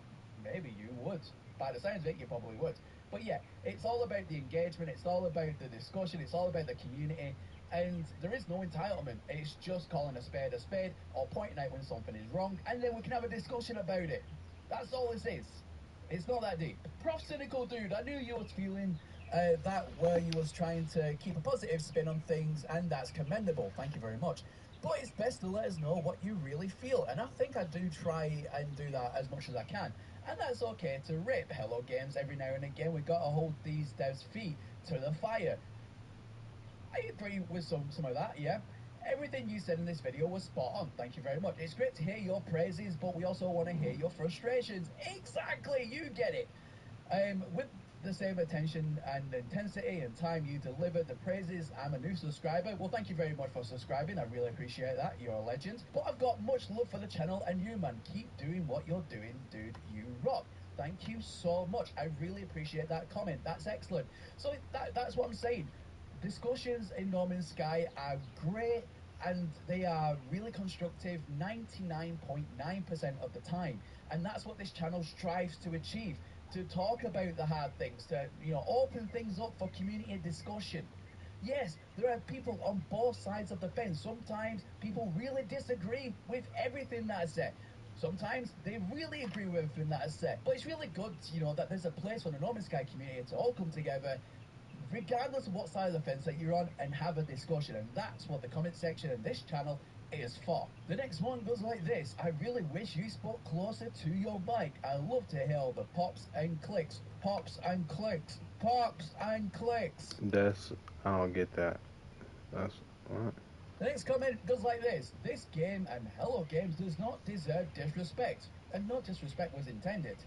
Maybe you would. By the sounds of it, you probably would. But yeah, it's all about the engagement, it's all about the discussion, it's all about the community, and there is no entitlement. It's just calling a spade or pointing out when something is wrong, and then we can have a discussion about it. That's all this is. It's not that deep. Prof Cynical Dude, I knew you was feeling that where you was trying to keep a positive spin on things, and that's commendable. Thank you very much. But it's best to let us know what you really feel, and I think I do try and do that as much as I can. And that's okay to rip Hello Games every now and again. We've got to hold these devs' feet to the fire. I agree with some of that, yeah. Everything you said in this video was spot on. Thank you very much. It's great to hear your praises, but we also want to hear your frustrations. Exactly, you get it. With the same attention and intensity and time you delivered the praises, I'm a new subscriber. Well, thank you very much for subscribing. I really appreciate that. You're a legend. But I've got much love for the channel and you, man. Keep doing what you're doing, dude. You rock. Thank you so much. I really appreciate that comment. That's excellent. So that's what I'm saying. Discussions in No Man's Sky are great and they are really constructive 99.9% of the time. And that's what this channel strives to achieve. To talk about the hard things, to open things up for community discussion. Yes, there are people on both sides of the fence. Sometimes people really disagree with everything that I say. Sometimes they really agree with everything that I say. But it's really good, that there's a place for the No Man's Sky community to all come together, regardless of what side of the fence that you're on, and have a discussion. And that's what the comment section of this channel is for. The next one goes like this. I really wish you spoke closer to your mic. I love to hear all the pops and clicks. Pops and clicks. Pops and clicks. I don't get that. That's what? The next comment goes like this. This game and Hello Games does not deserve disrespect. And no disrespect was intended.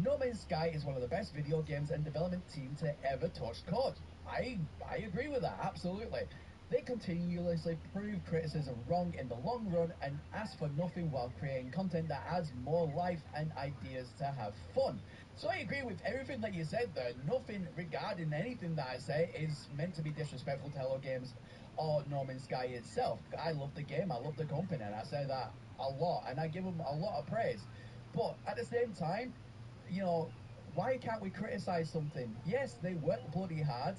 No Man's Sky is one of the best video games and development team to ever touch code. I agree with that, absolutely. They continuously prove criticism wrong in the long run and ask for nothing while creating content that adds more life and ideas to have fun. So I agree with everything that you said there. Nothing regarding anything that I say is meant to be disrespectful to Hello Games or No Man's Sky itself. I love the game, I love the company, and I say that a lot, and I give them a lot of praise. But at the same time, why can't we criticize something? Yes, they work bloody hard,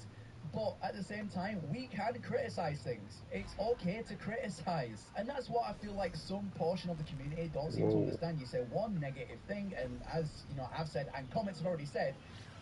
but at the same time, we can criticize things. It's okay to criticize. And that's what I feel like some portion of the community don't seem to understand. You say one negative thing, and as I've said, and comments have already said,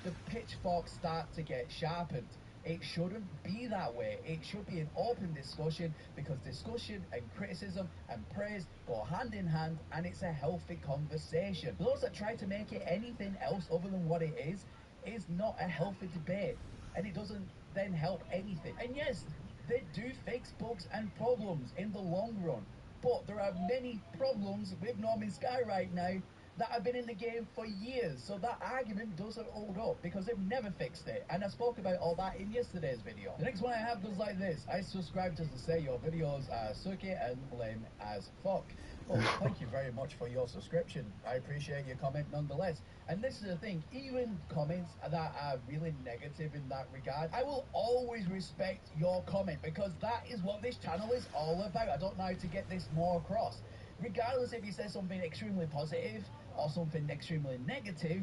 the pitchforks start to get sharpened. It shouldn't be that way. It should be an open discussion, because discussion and criticism and praise go hand in hand, and it's a healthy conversation. Those that try to make it anything else other than what it is not a healthy debate, and it doesn't then help anything. And yes, they do fix bugs and problems in the long run, but there are many problems with No Man's Sky right now that have been in the game for years, so that argument doesn't hold up because they've never fixed it, and I spoke about all that in yesterday's video. The next one I have goes like this. I subscribe just to say your videos are sucky and lame as fuck. Well, thank you very much for your subscription. I appreciate your comment nonetheless. And this is the thing, even comments that are really negative in that regard, I will always respect your comment, because that is what this channel is all about. I don't know how to get this more across. Regardless if you say something extremely positive or something extremely negative,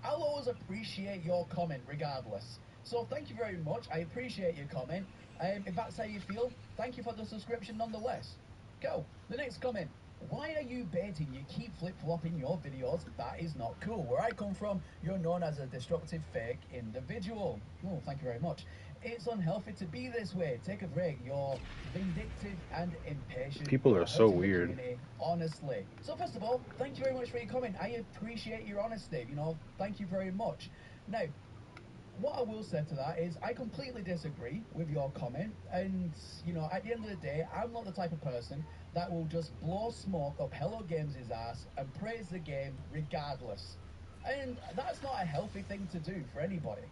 I'll always appreciate your comment regardless. So thank you very much. I appreciate your comment. If that's how you feel, thank you for the subscription nonetheless. Go. The next comment. Why are you baiting? You keep flip-flopping your videos. That is not cool. Where I come from, you're known as a destructive fake individual. Oh, thank you very much. It's unhealthy to be this way. Take a break. You're vindictive and impatient. People are so hurting the weird. community, honestly. So first of all, thank you very much for your comment. I appreciate your honesty. Thank you very much. Now, what I will say to that is I completely disagree with your comment, and at the end of the day, I'm not the type of person that will just blow smoke up Hello Games' ass and praise the game regardless. And that's not a healthy thing to do for anybody.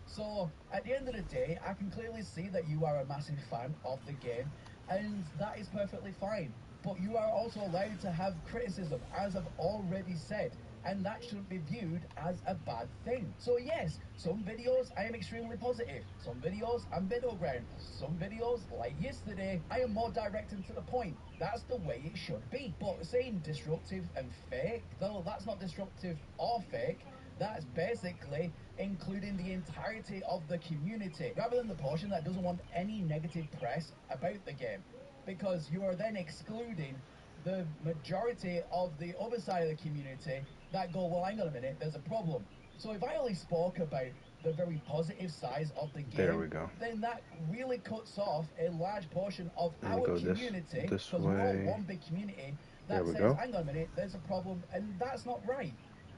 So at the end of the day, I can clearly see that you are a massive fan of the game, and that is perfectly fine. But you are also allowed to have criticism, as I've already said, and that shouldn't be viewed as a bad thing. So yes, some videos I am extremely positive, some videos I'm middle ground, some videos, like yesterday, I am more direct and to the point. That's the way it should be. But saying disruptive and fake, though that's not disruptive or fake, that's basically including the entirety of the community, rather than the portion that doesn't want any negative press about the game. Because you are then excluding the majority of the other side of the community that go, well, hang on a minute, there's a problem. So if I only spoke about the very positive sides of the There we game, go. then that really cuts off a large portion of Let me our go community, this because we're all way. one big community, There that we says, go. hang on a minute, there's a problem, and that's not right.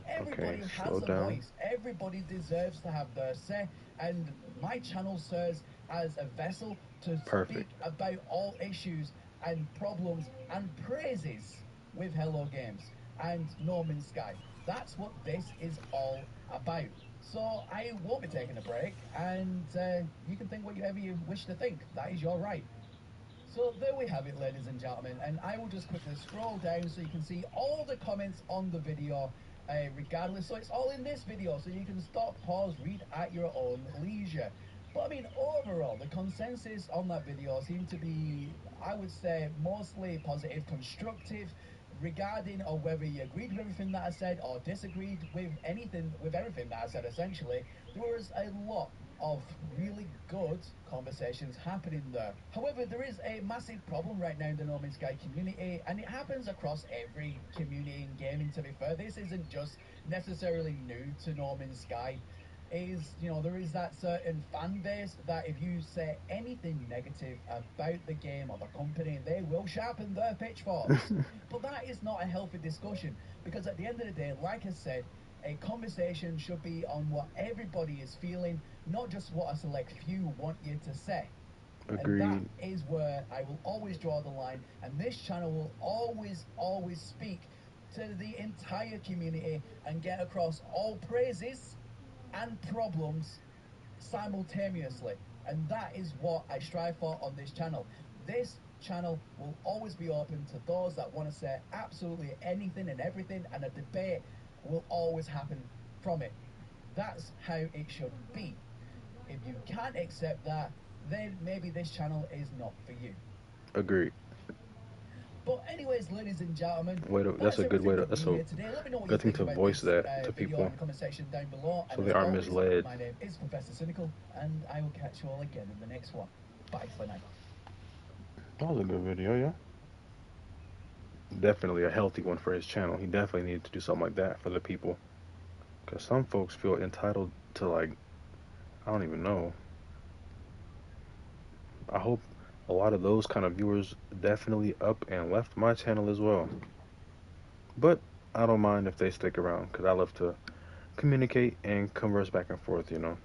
Okay, Everybody slow has a down. voice. Everybody deserves to have their say. And my channel serves as a vessel to speak Perfect. about all issues and problems and praises with Hello Games and No Man's Sky. That's what this is all about. So I won't be taking a break, and you can think whatever you wish to think. That is your right. So there we have it, ladies and gentlemen, and I will just quickly scroll down so you can see all the comments on the video regardless. So it's all in this video, so you can stop, pause, read at your own leisure. But I mean, overall, the consensus on that video seemed to be, I would say, mostly positive, constructive, regarding or whether you agreed with everything that I said or disagreed with everything that I said. Essentially, there was a lot of really good conversations happening there. However, there is a massive problem right now in the No Man's Sky community, and it happens across every community in gaming, to be fair. This isn't just necessarily new to No Man's Sky. There is that certain fan base that if you say anything negative about the game or the company, they will sharpen their pitchforks. But that is not a healthy discussion, because at the end of the day, like I said, a conversation should be on what everybody is feeling, not just what a select few want you to say. And that Agreed. is where I will always draw the line, and this channel will always speak to the entire community and get across all praises and problems simultaneously. And that is what I strive for on this channel. This channel will always be open to those that want to say absolutely anything and everything, and a debate will always happen from it. That's how it should be. If you can't accept that, then maybe this channel is not for you. Agreed. But anyways, ladies and gentlemen, That's that's a good way everything to. for That's me a here today. Let me know what you good thing think to about voice this that to video in people, the comment section down below. so And they as aren't always, misled. my name is Professor Cynical, and I will catch you all again in the next one. Bye for now. That was a good video, yeah. Definitely a healthy one for his channel. He definitely needed to do something like that for the people, because some folks feel entitled to, like, I don't even know. I hope a lot of those kind of viewers definitely up and left my channel as well. But I don't mind if they stick around, because I love to communicate and converse back and forth, you know.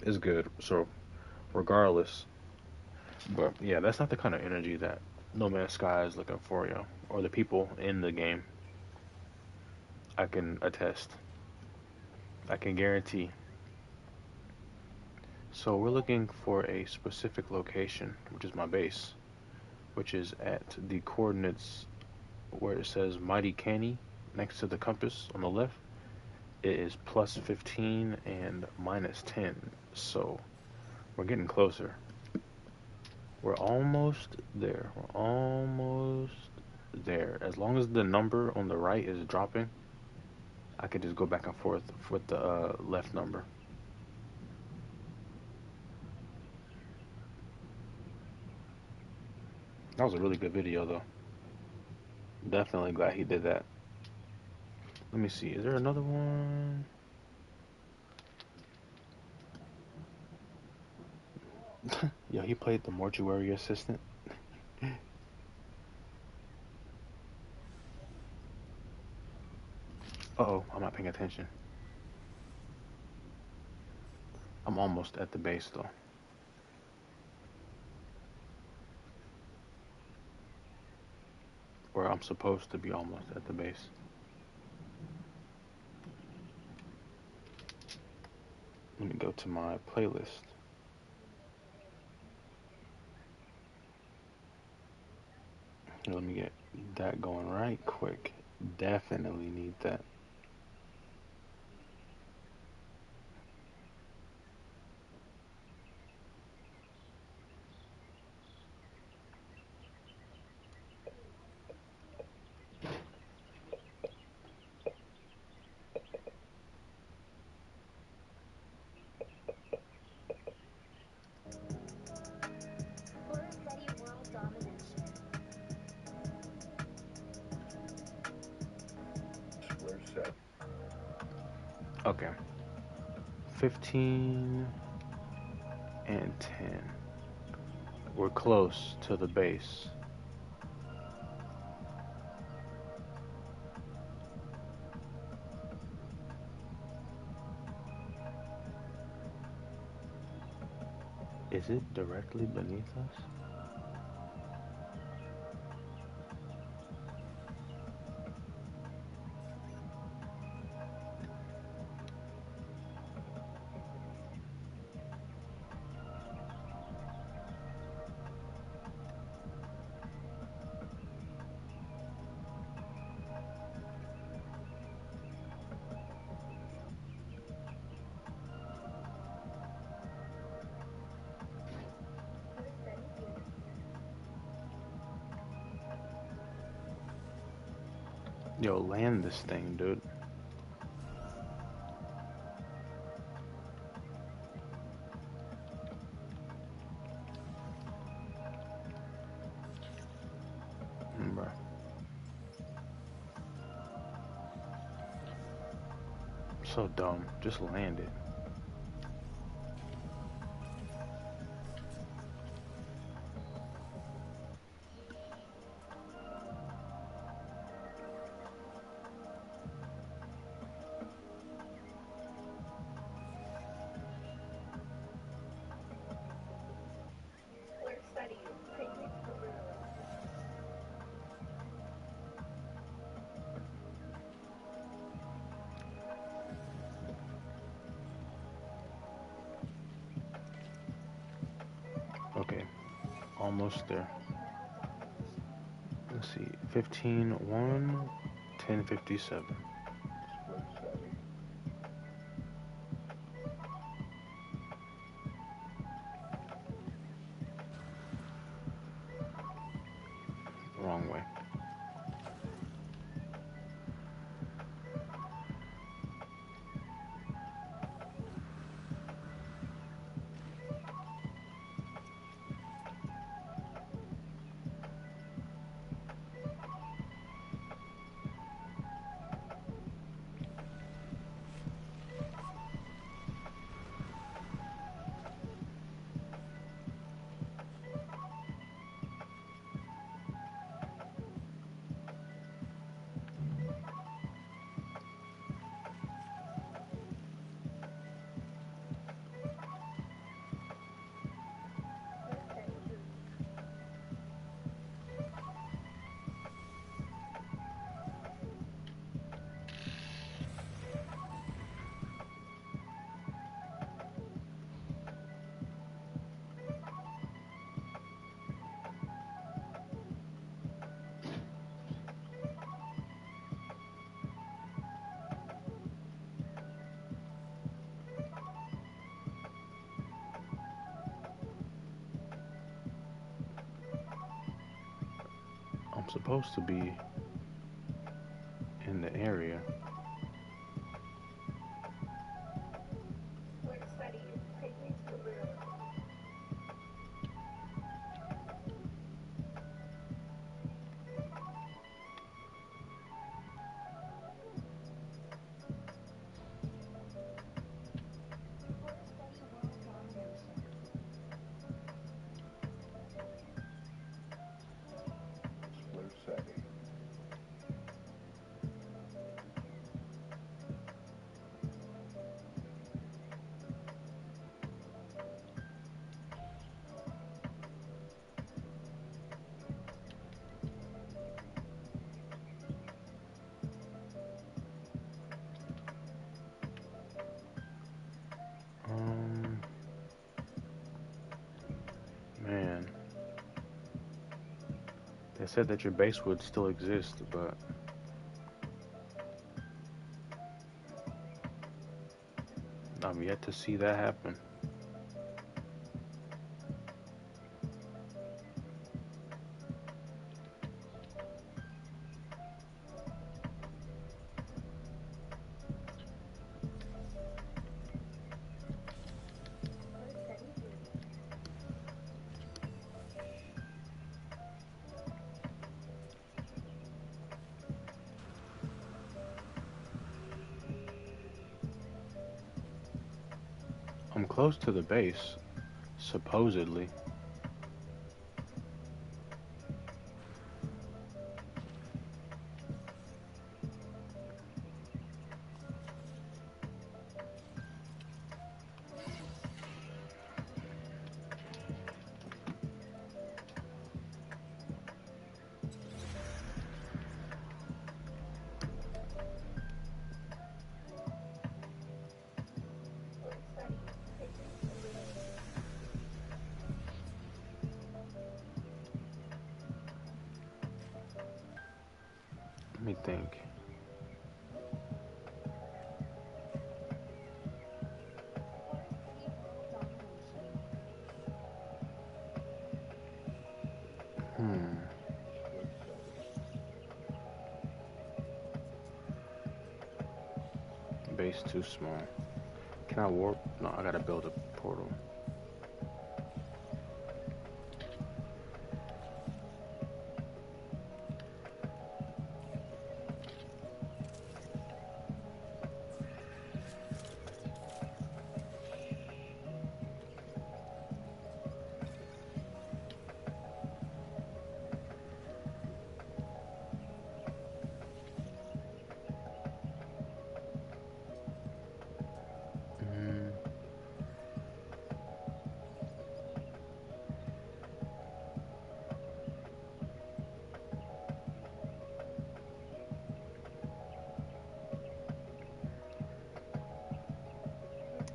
It's good. So, regardless. But yeah, that's not the kind of energy that No Man's Sky is looking for, you know, or the people in the game. I can attest. I can guarantee. So we're looking for a specific location, which is my base, which is at the coordinates where it says Mighty Canny next to the compass on the left. It is plus 15 and minus 10. So we're getting closer. We're almost there. We're almost there. As long as the number on the right is dropping, I could just go back and forth with the left number. That was a really good video, though. Definitely glad he did that. Let me see. Is there another one? Yo, he played the mortuary assistant. Uh-oh, I'm not paying attention. I'm almost at the base, though. Or I'm supposed to be almost at the base. Let me go to my playlist. Let me get that going right quick. Definitely need that. Okay. 15 and 10. We're close to the base. Is it directly beneath us? Yo, land this thing, dude. Bruh. So dumb. Just land it. Okay, almost there. Let's see. 15, 1, 1057. Wrong way. I'm supposed to be in the area. They said that your base would still exist, but I'm yet to see that happen. I'm close to the base, supposedly. Let me think. Base too small. Can I warp? No, I gotta build a portal.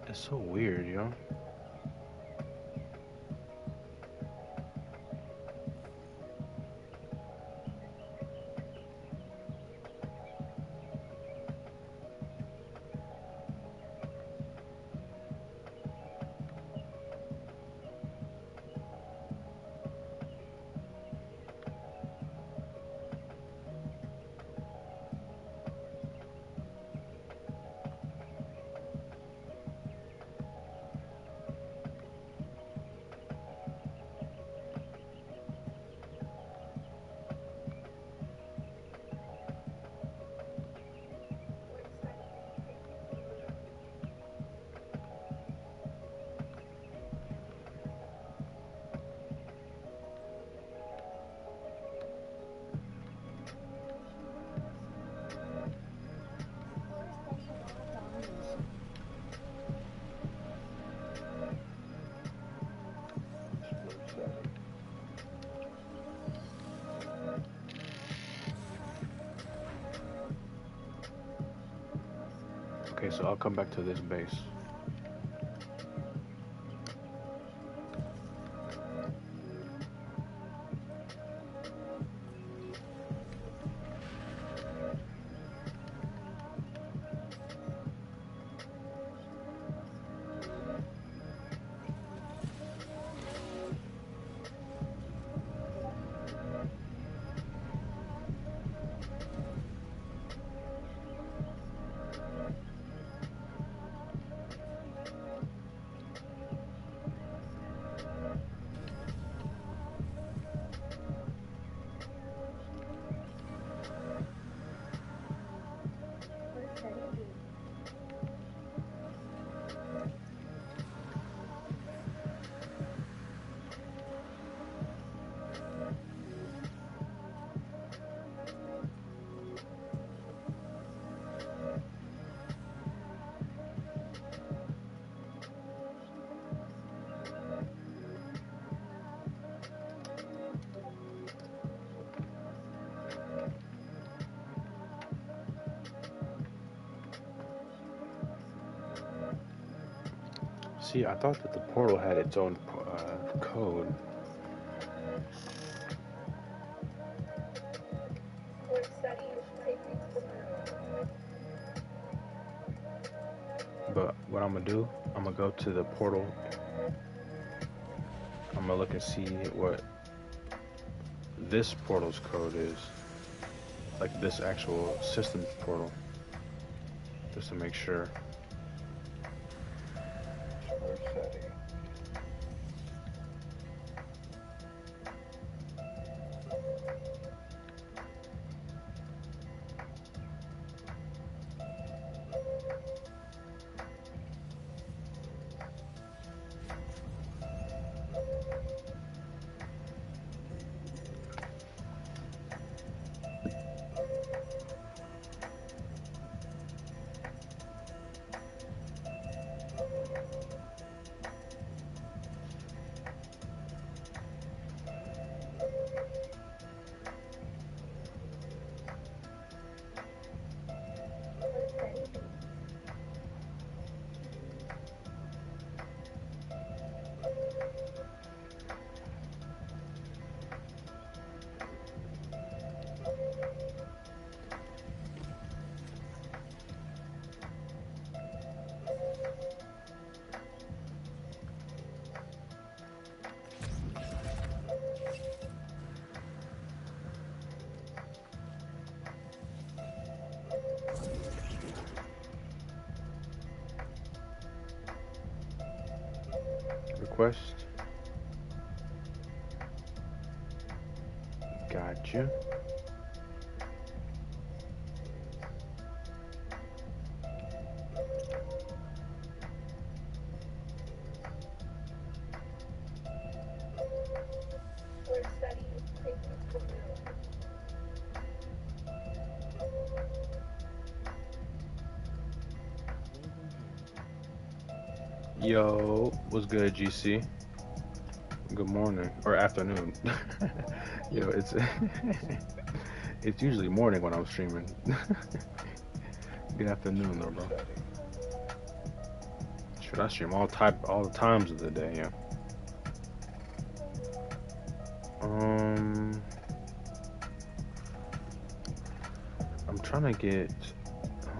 It's so weird, yo. Okay, so I'll come back to this base. See, I thought that the portal had its own code. But what I'm gonna do, I'm gonna go to the portal. I'm gonna look and see what this portal's code is, like this actual system portal, just to make sure. Request. Gotcha. Yo, what's good, GC? Good morning or afternoon. Yo, it's it's usually morning when I'm streaming. Good afternoon, though, bro. Should I stream all the times of the day? Yeah. I'm trying to get.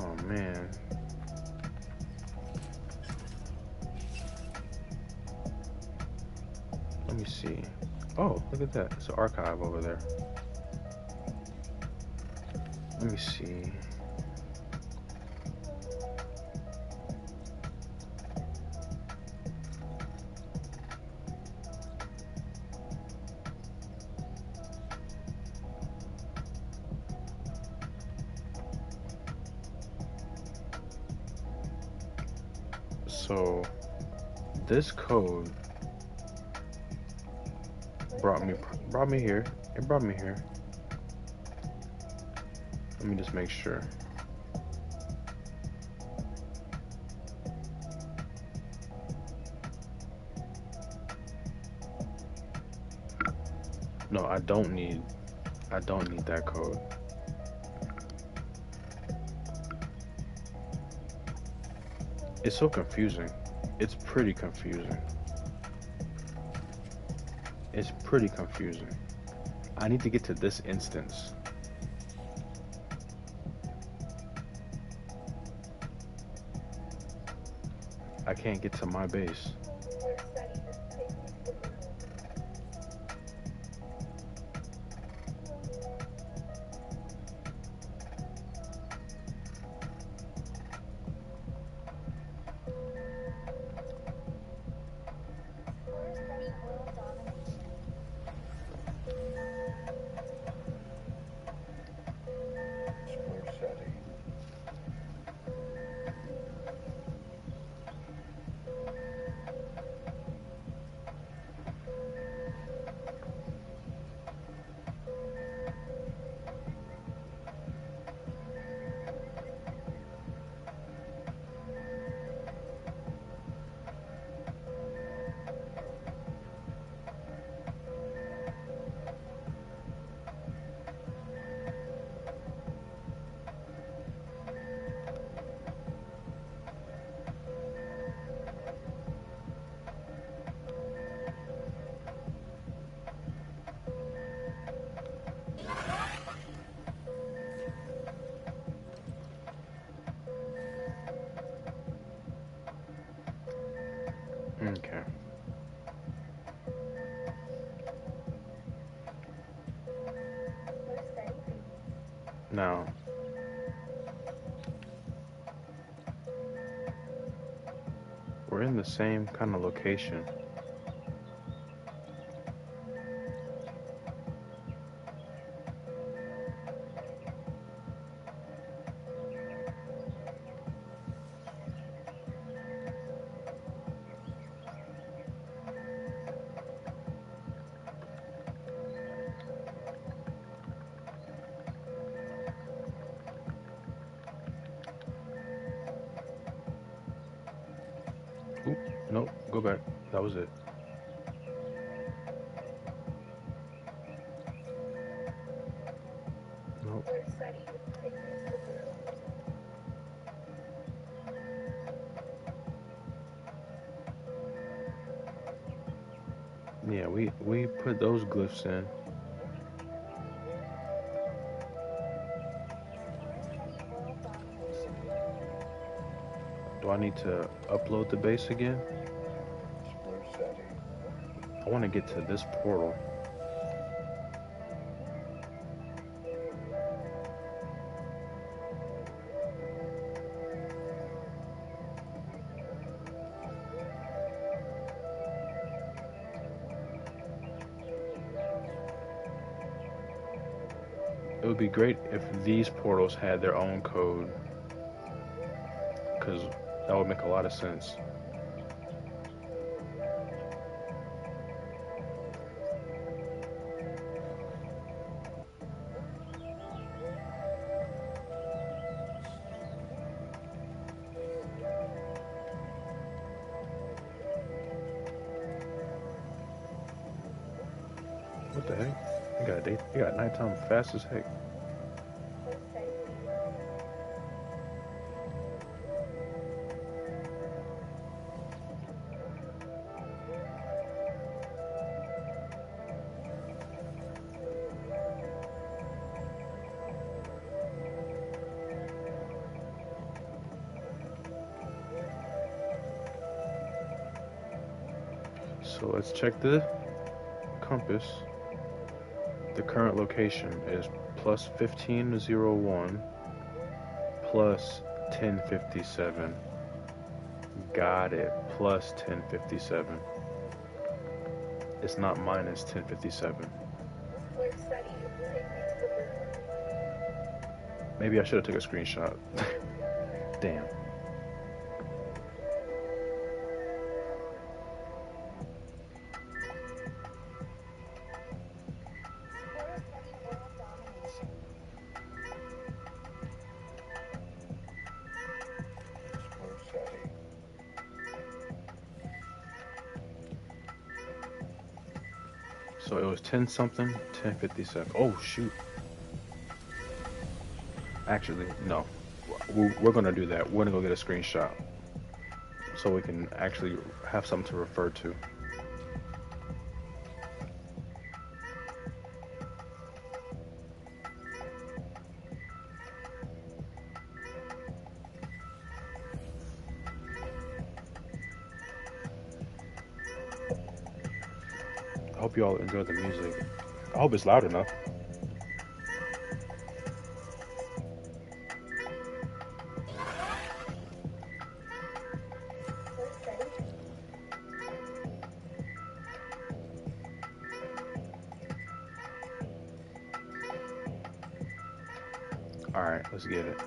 Oh man. Let me see. Oh, look at that. It's an archive over there. Let me see. So, this code brought me here. It brought me here. Let me just make sure. No, I don't need that code. It's so confusing. It's pretty confusing. It's pretty confusing. I need to get to this instance. I can't get to my base. Okay. Now, we're in the same kind of location. Oop, nope, go back. That was it. Nope. Yeah, we put those glyphs in. Do I need to upload the base again? I want to get to this portal. It would be great if these portals had their own code, because that would make a lot of sense. What the heck? You got nighttime fast as heck. So let's check the compass. The current location is plus 1501 plus 1057. Got it. Plus 1057. It's not minus 1057. Maybe I should have took a screenshot. Damn. So it was 10 something, 1057. Oh shoot. Actually, no. We're gonna do that. We're gonna go get a screenshot so we can actually have something to refer to. I hope you all enjoy the music. I hope it's loud enough. Alright, let's get it.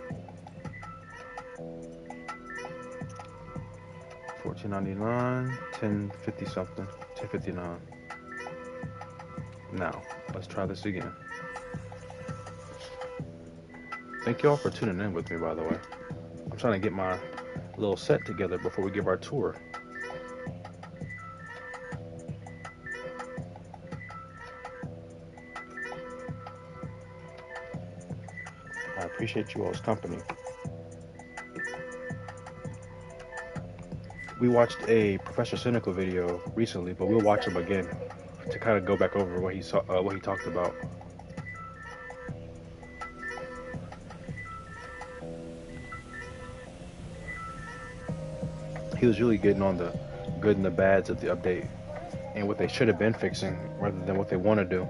$14.99, 1050 something, 1059. Now, let's try this again. Thank you all for tuning in with me, by the way. I'm trying to get my little set together before we give our tour. I appreciate you all's company. We watched a Professor Cynical video recently, but we'll watch him again to kind of go back over what he saw, what he talked about. He was really getting on the good and the bads of the update and what they should have been fixing rather than what they want to do.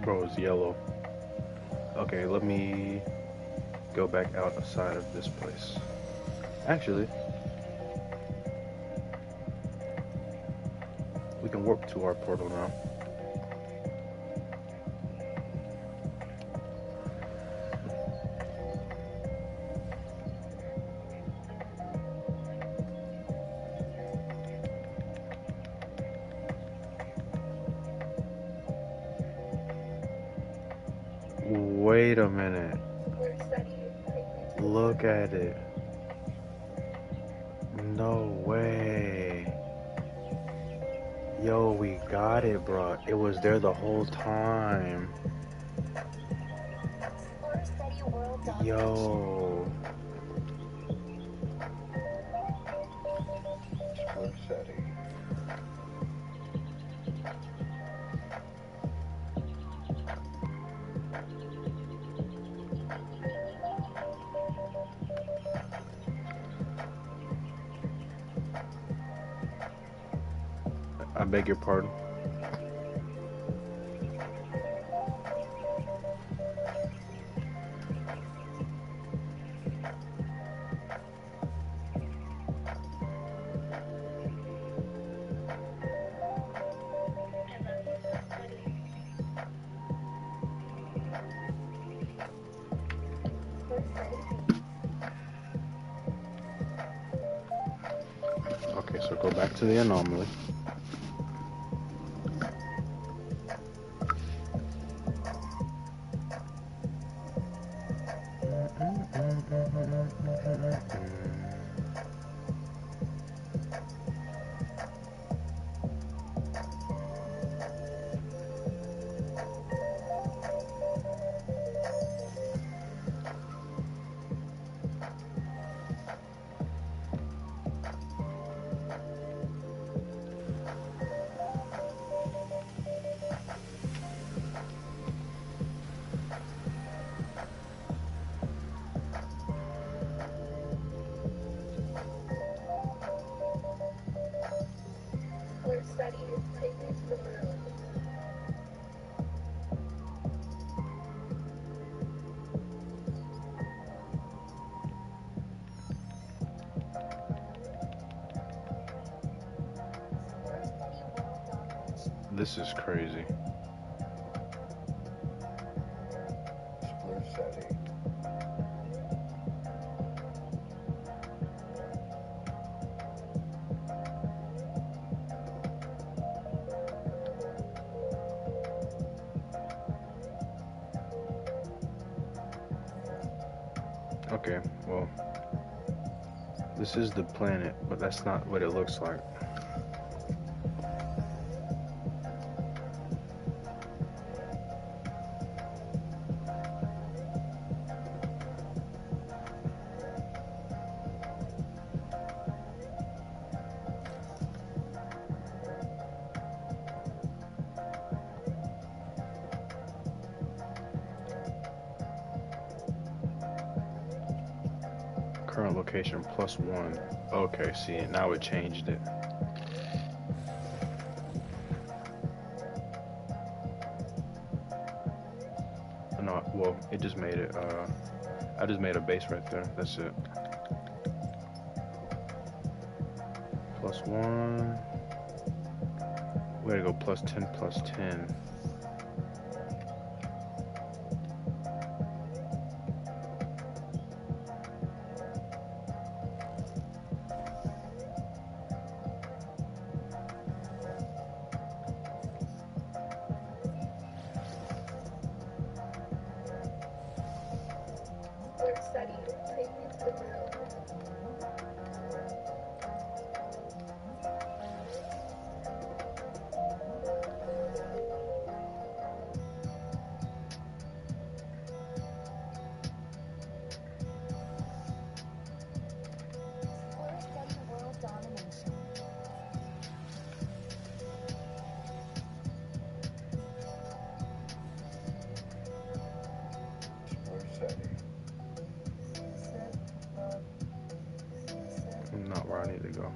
Bro, it's yellow. Okay, let me go back outside of this place. Actually, we can warp to our portal now. Wait a minute. Look at it. No way. Yo, we got it, bro. It was there the whole time. Yo. I beg your pardon. Okay, so go back to the anomaly. This is crazy. Okay, well, this is the planet, but that's not what it looks like. Current location +1. Okay, see, now it changed it. No, well, it just made it, I just made a base right there. That's it. +1. We gotta go plus 10, plus 10. Word study. Previous video. Word study world domination. Word study. Not where I need to go.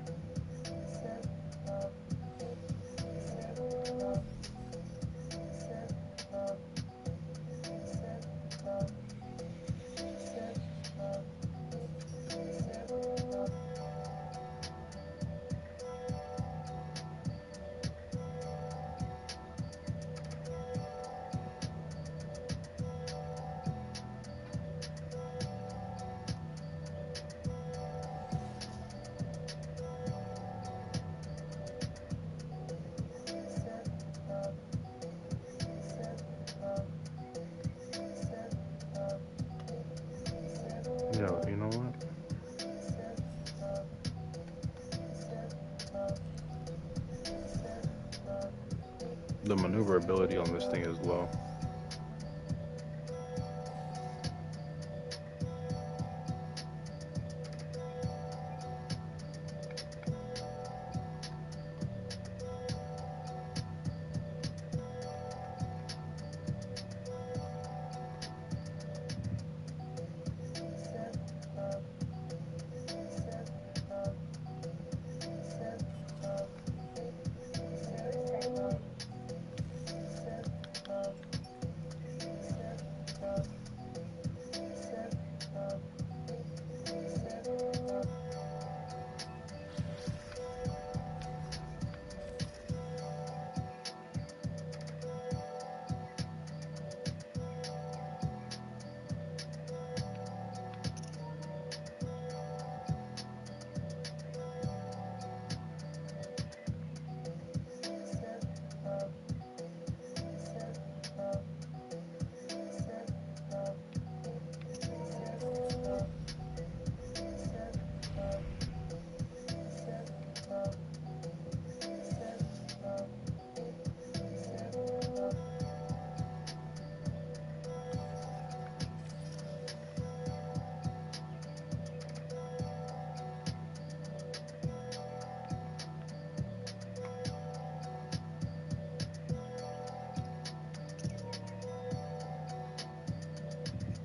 Yo, you know what? The maneuverability on this thing is low.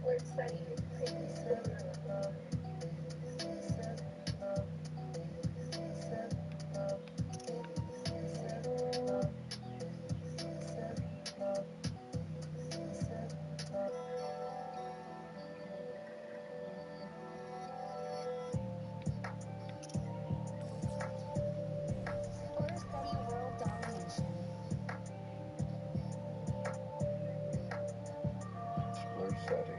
Word study. Previous video. Word study world domination. Word study.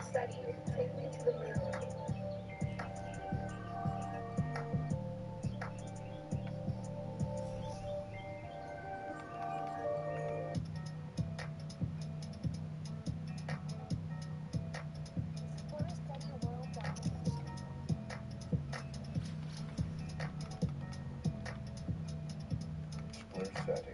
study, take me to the moon. Explore, study world domination. Explore study.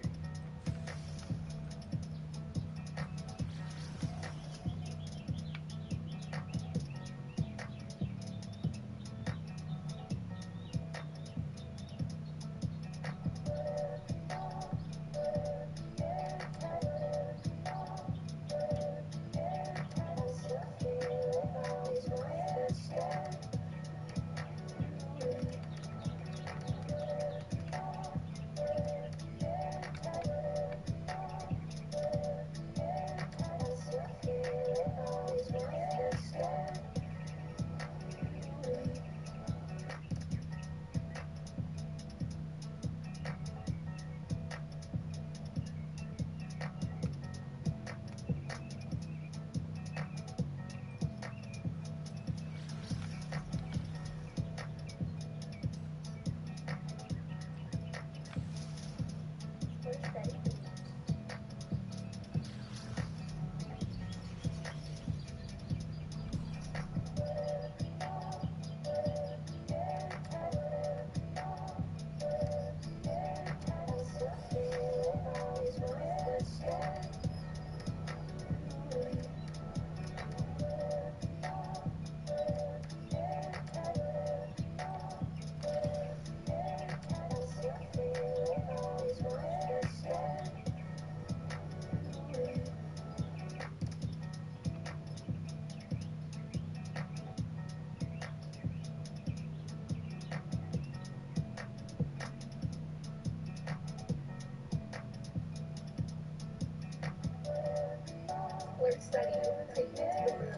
Explore, study, take me to the moon.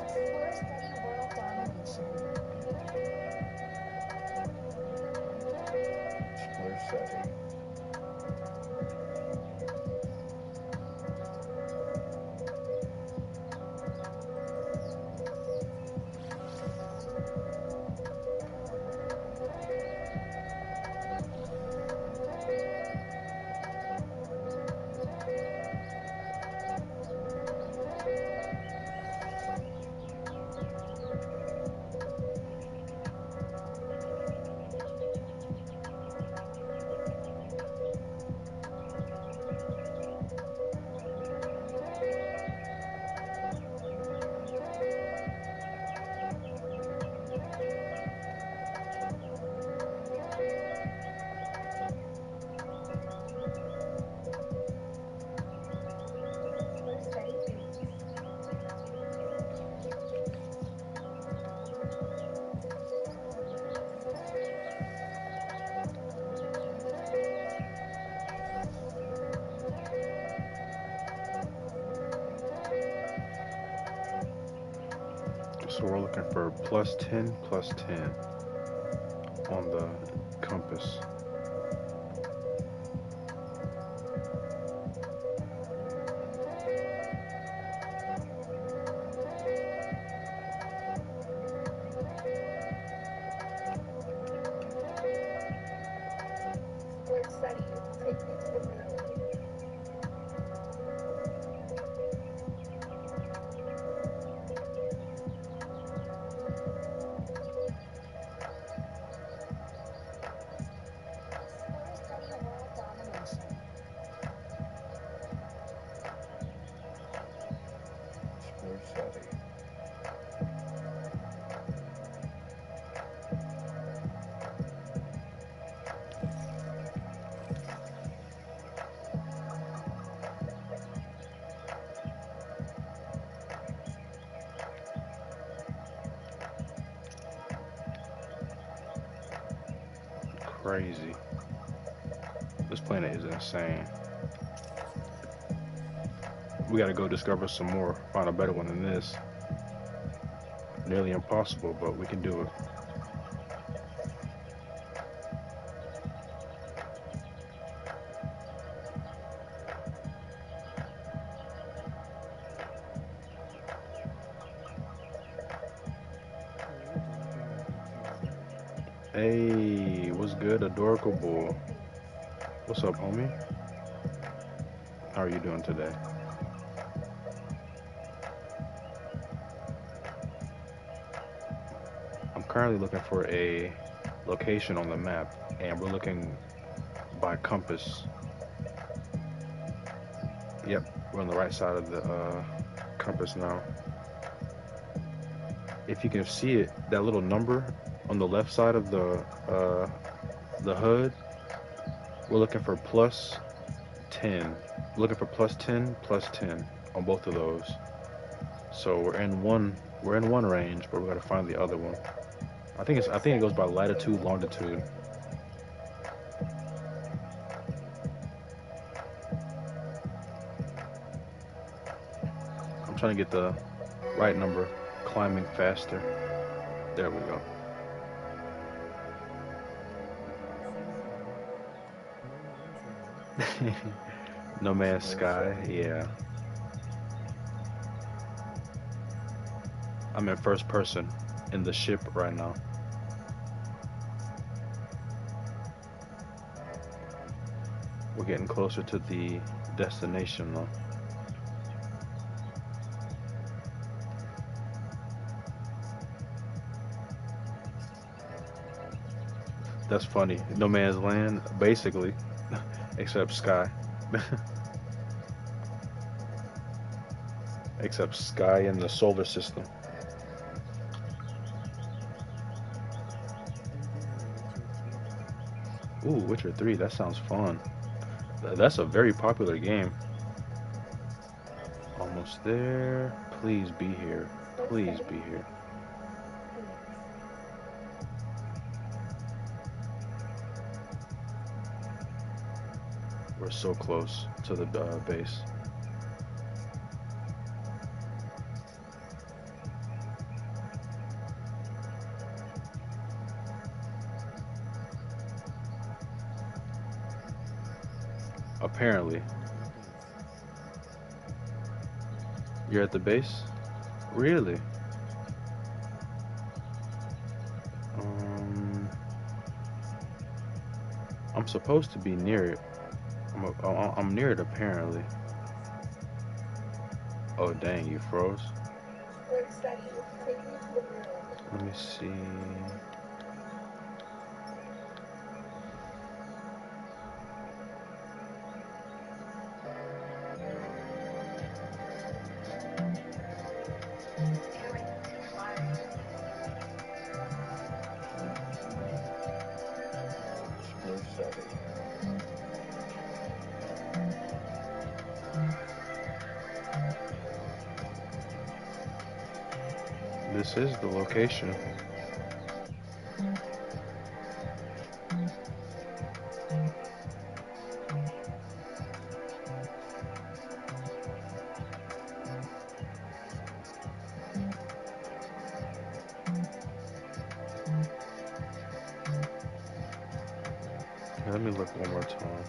Explore, study world domination. Explore study. Explore, study beats. So we're looking for plus 10, plus 10 on the compass. Explore, study, take me to the moon. Explore, study world domination. Explore study. Crazy. This planet is insane. We gotta go discover some more, find a better one than this. nearly impossible, but we can do it. Hey, what's good, adorable? What's up, homie? How are you doing today? I'm currently looking for a location on the map, and we're looking by compass. Yep, we're on the right side of the compass now. If you can see it, that little number on the left side of the HUD, we're looking for plus 10. We're looking for plus 10, plus 10 on both of those. So we're in one range, but we gotta find the other one. I think it goes by latitude, longitude. I'm trying to get the right number, climbing faster. There we go. No Man's Sky, yeah. I'm in first person in the ship right now. We're getting closer to the destination though. That's funny. No Man's Land, basically, except sky. Except sky in the solar system. Ooh, Witcher 3, that sounds fun. That's a very popular game. Almost there. Please be here. Please be here. We're so close to the base. Apparently. You're at the base? Really? Um, I'm supposed to be near it. I'm near it apparently. Oh dang, you froze. Let me see. This is the location. Okay, let me look one more time.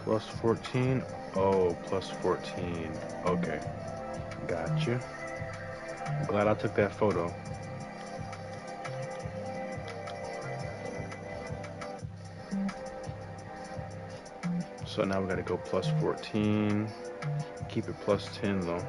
Plus 14. Oh, plus 14. Okay. Got you. I'm glad I took that photo. So now we gotta go plus 14. Keep it plus 10 though.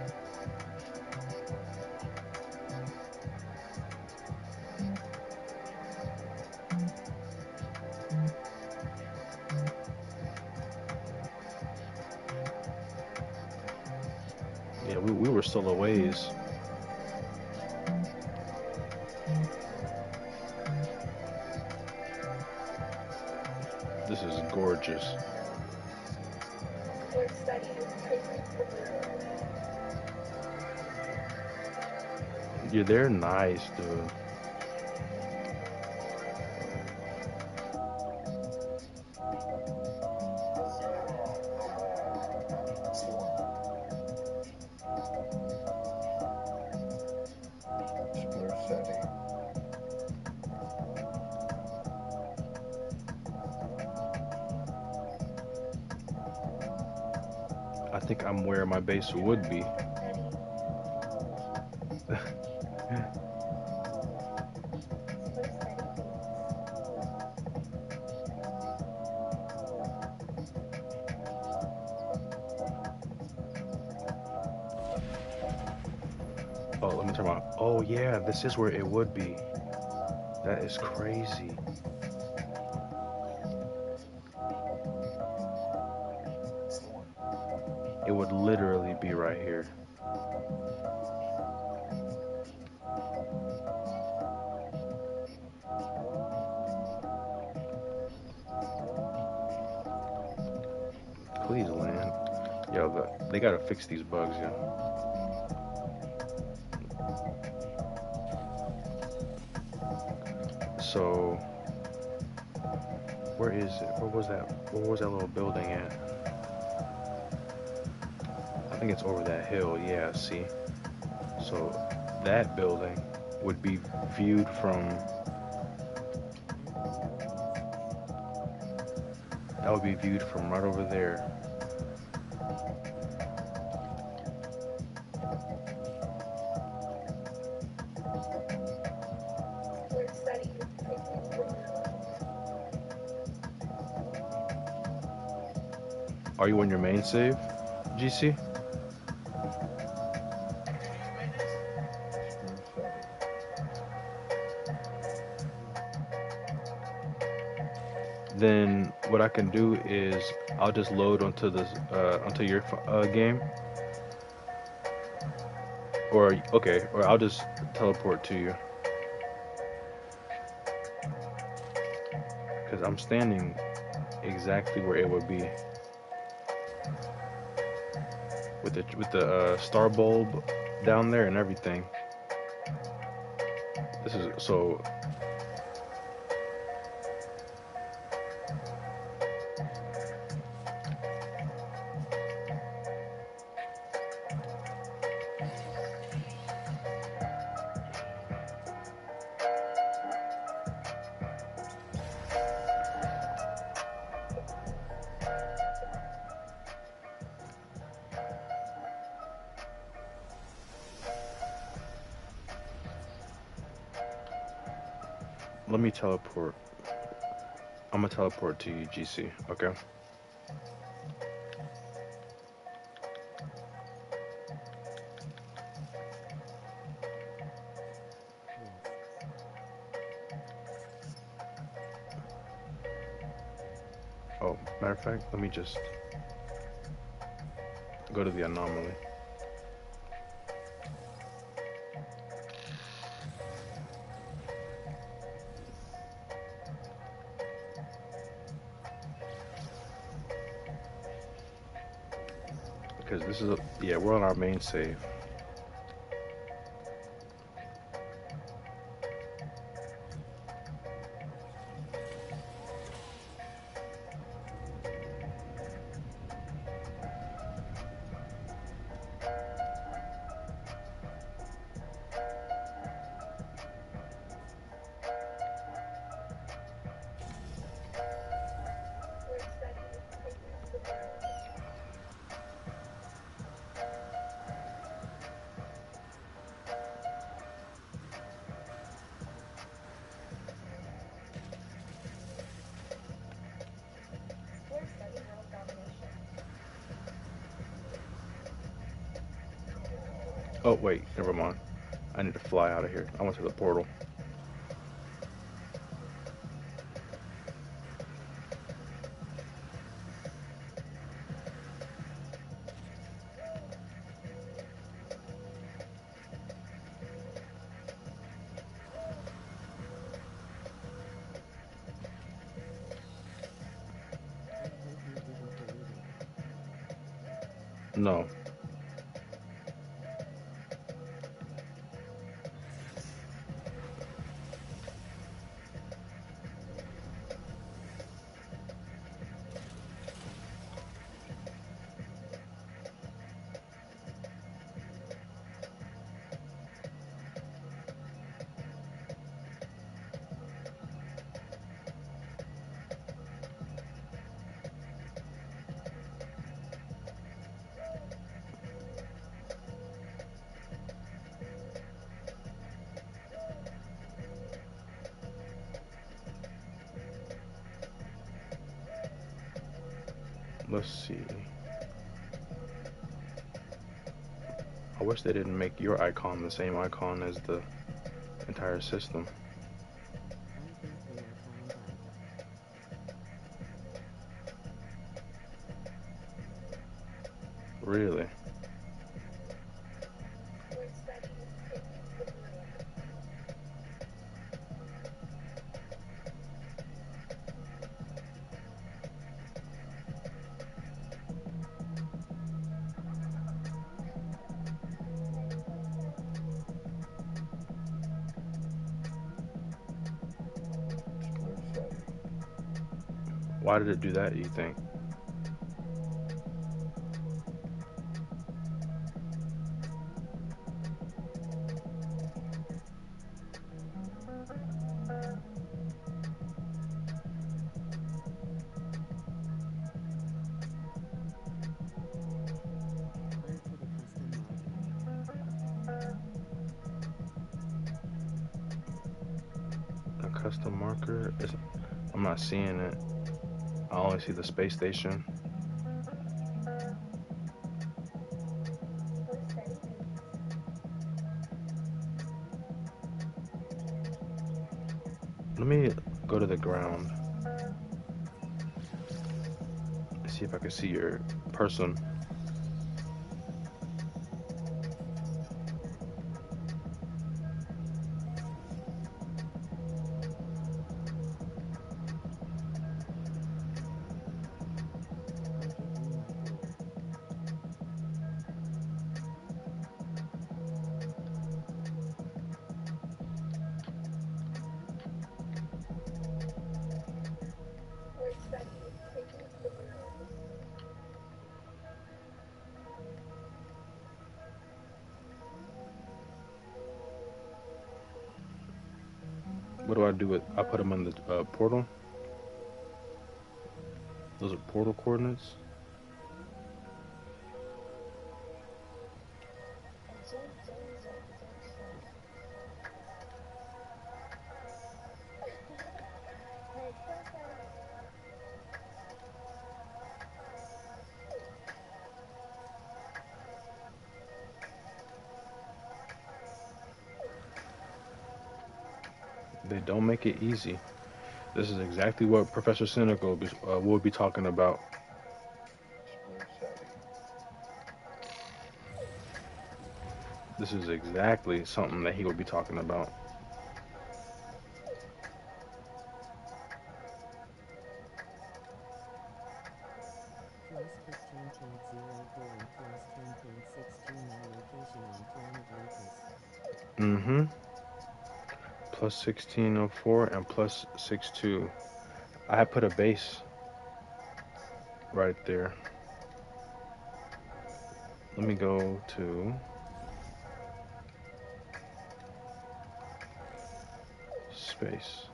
Yeah, we were still a ways. This is gorgeous. You're there? Nice, dude. think I'm where my base would be. Slow, steady beats. Oh, let me turn my. Oh yeah, this is where it would be. That is crazy. It would literally be right here. Please land. Yo, they gotta fix these bugs, yo. So, where is it? Where was that? Where was that little building at? I think it's over that hill. Yeah, see. So, that building would be viewed from. That would be viewed from right over there. Slow, steady. Quickly bring your level. Are you on your main save, GC? Then what I can do is I'll just load onto your game, or okay, or I'll just teleport to you because I'm standing exactly where it would be with the star bulb down there and everything. This is so. Let me teleport. I'm gonna teleport to you, GC. Okay. Yes. Oh, matter of fact, let me just go to the anomaly. Because this is yeah, we're on our main save. Slow, steady. Quickly bring your level. Slow, steady world domination. Oh wait, never mind. I need to fly out of here. I went to the portal. I hope you didn't delete it. No. Let's see. I wish they didn't make your icon the same icon as the entire system. I think they are fine but Really? Word study. Techniques with learning. Why did it do that, you think? I put a custom marker. A custom marker? I'm not seeing it. I only see the space station. Word study means. Let me go to the ground. See if I can see your person. I'll give you my food. Word study. Techniques with learning. What do I do with? I put them in the portal. Those are portal coordinates. They don't make it easy. This is exactly what Professor Cynical will be talking about. This is exactly something that he will be talking about. Plus 15.04 and plus 10.62 my location on planet Lucas. Mm-hmm. Plus 1604 and plus 62. I had put a base right there. Let me go to space.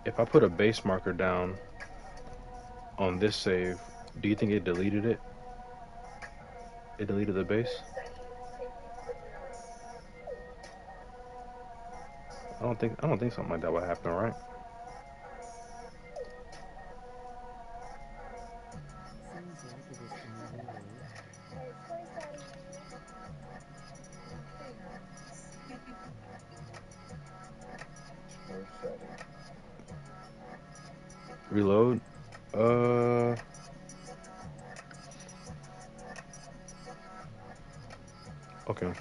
If I put a base marker down on this save, do you think it deleted it? It deleted the base? Word study. Techniques with learning. I don't think something like that would happen, right? Seems like it is to me really. Word study. Reload. Uh okay.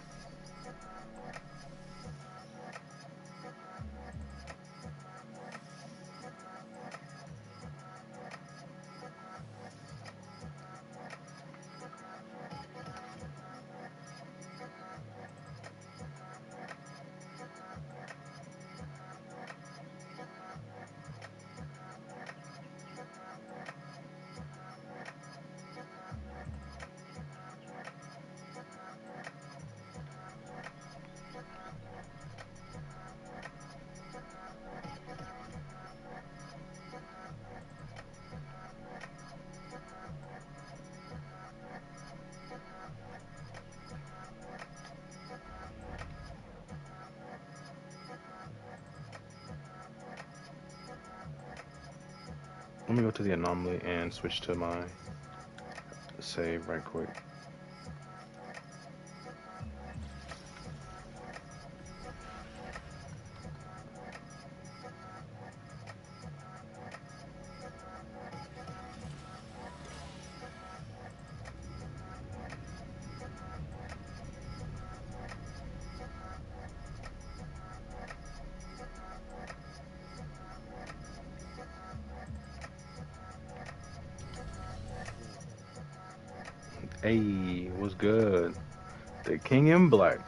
Let me go to the anomaly and switch to my save right quick. Hey, what's good? The King in Black.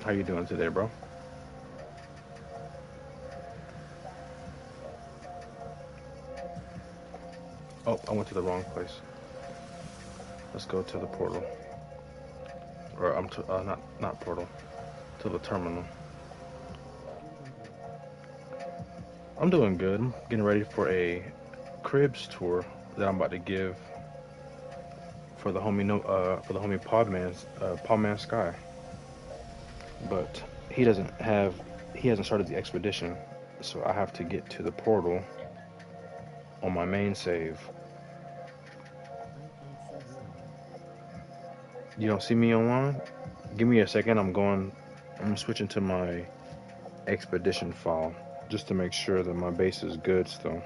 How you doing today, bro? Oh, I went to the wrong place. Let's go to the portal. Or I'm to not portal. To the terminal. I'm doing good. I'm getting ready for a CRIBZ tour that I'm about to give for the homie Podman Sky. But he hasn't started the expedition, so I have to get to the portal on my main save. You don't see me online? Give me a second. I'm switching to my expedition file just to make sure that my base is good still.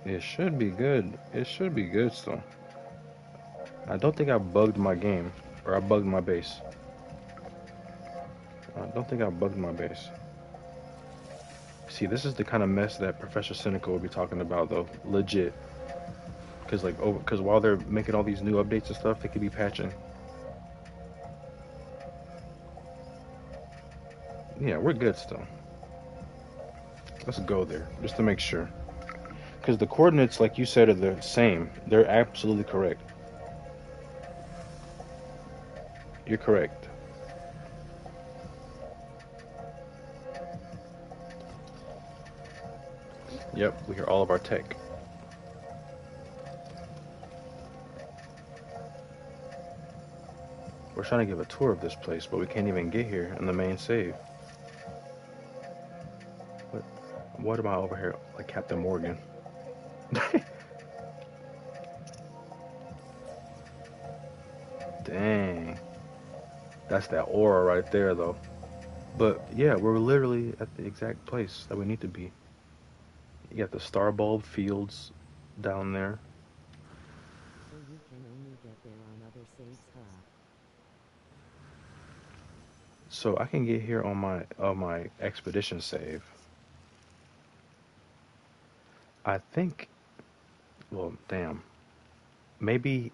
It should be good. It should be good still. I don't think I bugged my game, or I bugged my base. I don't think I bugged my base. See, this is the kind of mess that Professor Cynical will be talking about, though. Legit. Because while they're making all these new updates and stuff, they could be patching. Yeah, we're good still. Let's go there, just to make sure. Because the coordinates, like you said, are the same. They're absolutely correct. You're correct. Yep, we hear all of our tech. We're trying to give a tour of this place, but we can't even get here in the main save. What am I over here like Captain Morgan? Dang. That's that aura right there, though. But yeah, we're literally at the exact place that we need to be. You got the Starbulb fields down there. So you can only get there on other saves, huh? So I can get here on my expedition save. I think. Well, damn. Maybe.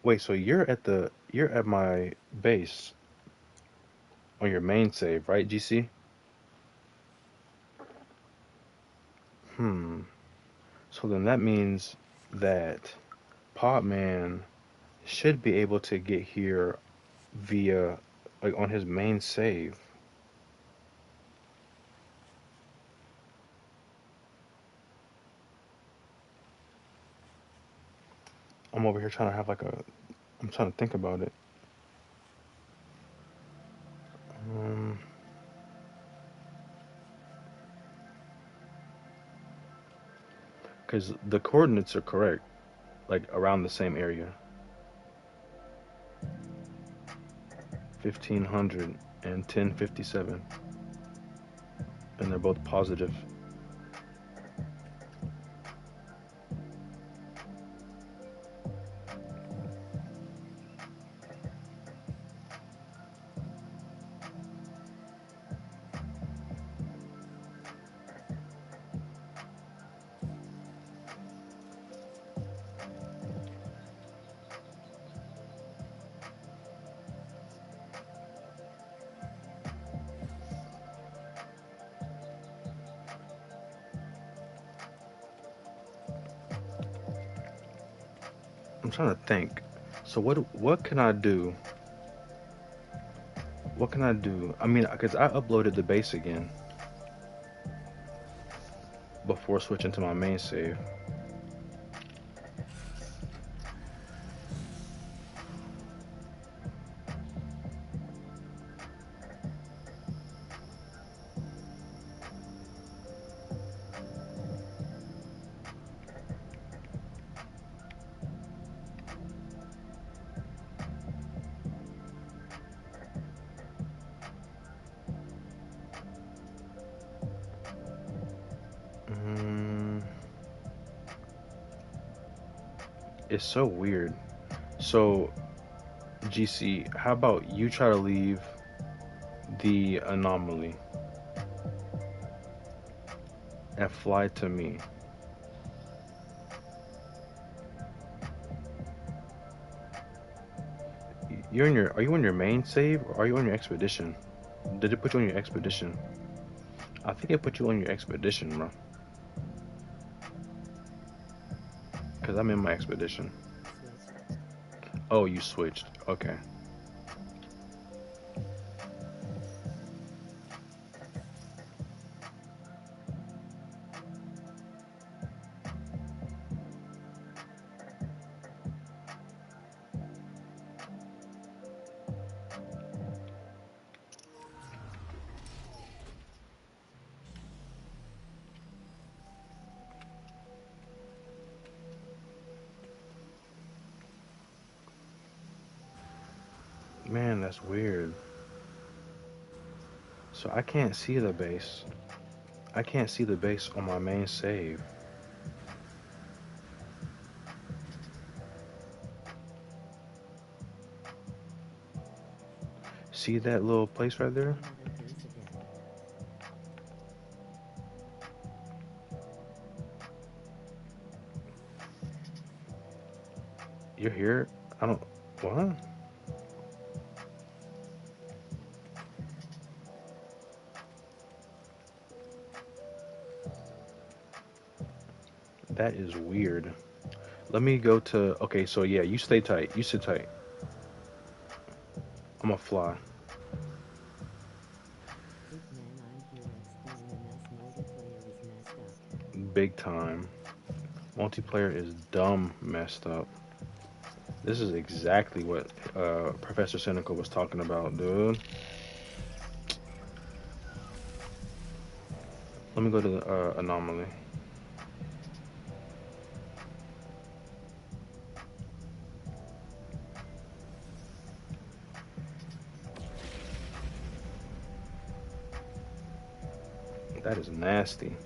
Wait. So you're at my base on your main save, right, GC? Hmm. So then that means that Podman should be able to get here via like on his main save. I'm over here trying to have like a. I'm trying to think about it. Um, because the coordinates are correct, like around the same area. 1500 and 1057, and they're both positive. I'm trying to think. So what can I do? What can I do? I mean, because I uploaded the base again before switching to my main save. It's so weird. So, GC, how about you try to leave the anomaly and fly to me? Are you on your main save or are you on your expedition? Did it put you on your expedition? I think it put you on your expedition, bro. Cause I'm in my expedition. Switched. Oh, you switched. Okay. Man, that's weird. So I can't see the base. I can't see the base on my main save. See that little place right there? Another base again. You're here? I don't. What? That is weird. Let me go to. Okay, so yeah, you stay tight. You sit tight. I'm gonna fly. Poop man, I'm here. XD NMS multiplayer is messed up. Big time. Multiplayer is dumb messed up. This is exactly what Professor Cynical was talking about, dude. Let me go to the anomaly. That is nasty.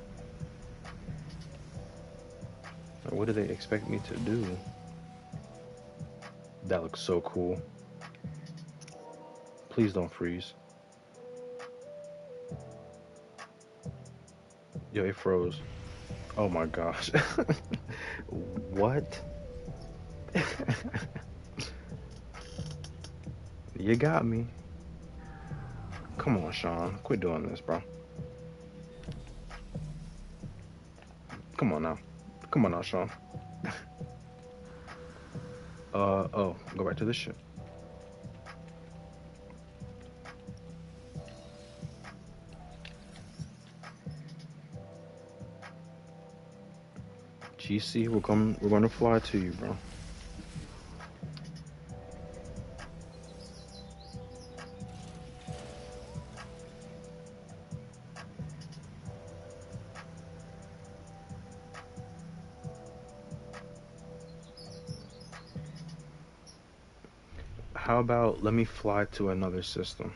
What do they expect me to do? That looks so cool. Please don't freeze. Yo, it froze. Oh my gosh. What? You got me. Come on, Sean. Quit doing this, bro. Come on now. Come on now, Sean. Oh, go back to this ship. GC, we're gonna fly to you, bro. How about let me fly to another system?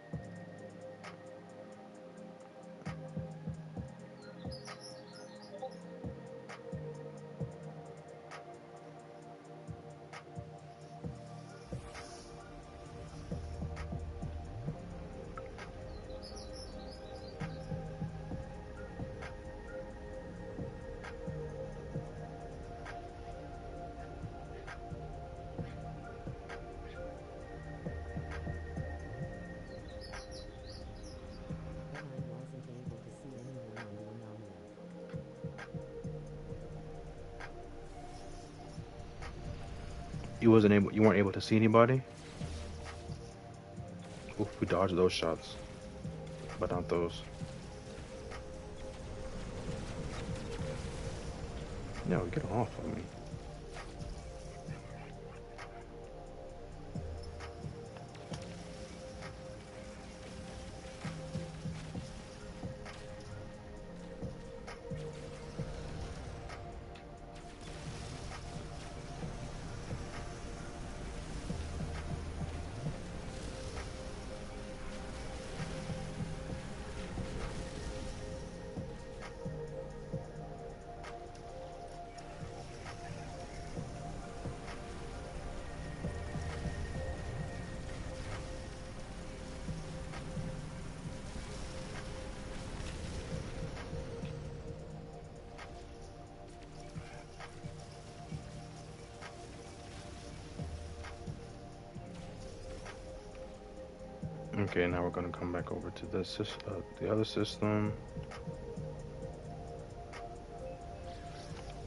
But I wasn't able to see anyone on the anomaly. You weren't able to see anybody? Oof, we dodged those shots. But not those. No, get off of me. Okay, now we're gonna come back over to the the other system.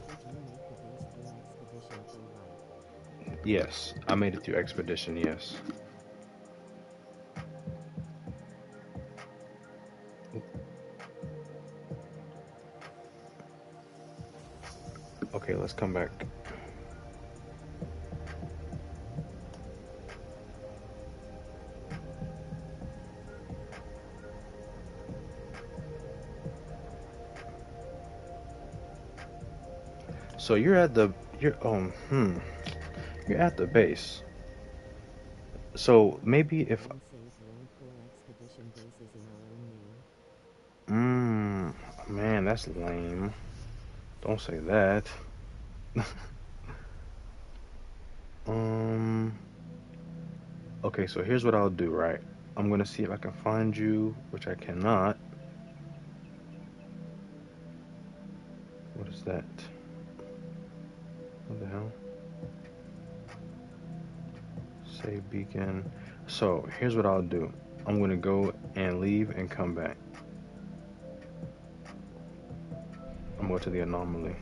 Did you make the base through Expedition Pro, right? Yes, I made it through Expedition. Yes. Okay, let's come back. So you're at the you're at the base. So maybe if One save world core expedition base is in our own name. man, that's lame. Don't say that. um okay, so here's what I'll do, right? I'm gonna see if I can find you, which I cannot. What is that? What the hell? Save beacon. So here's what I'll do. I'm gonna go and leave and come back. I'm going to the anomaly.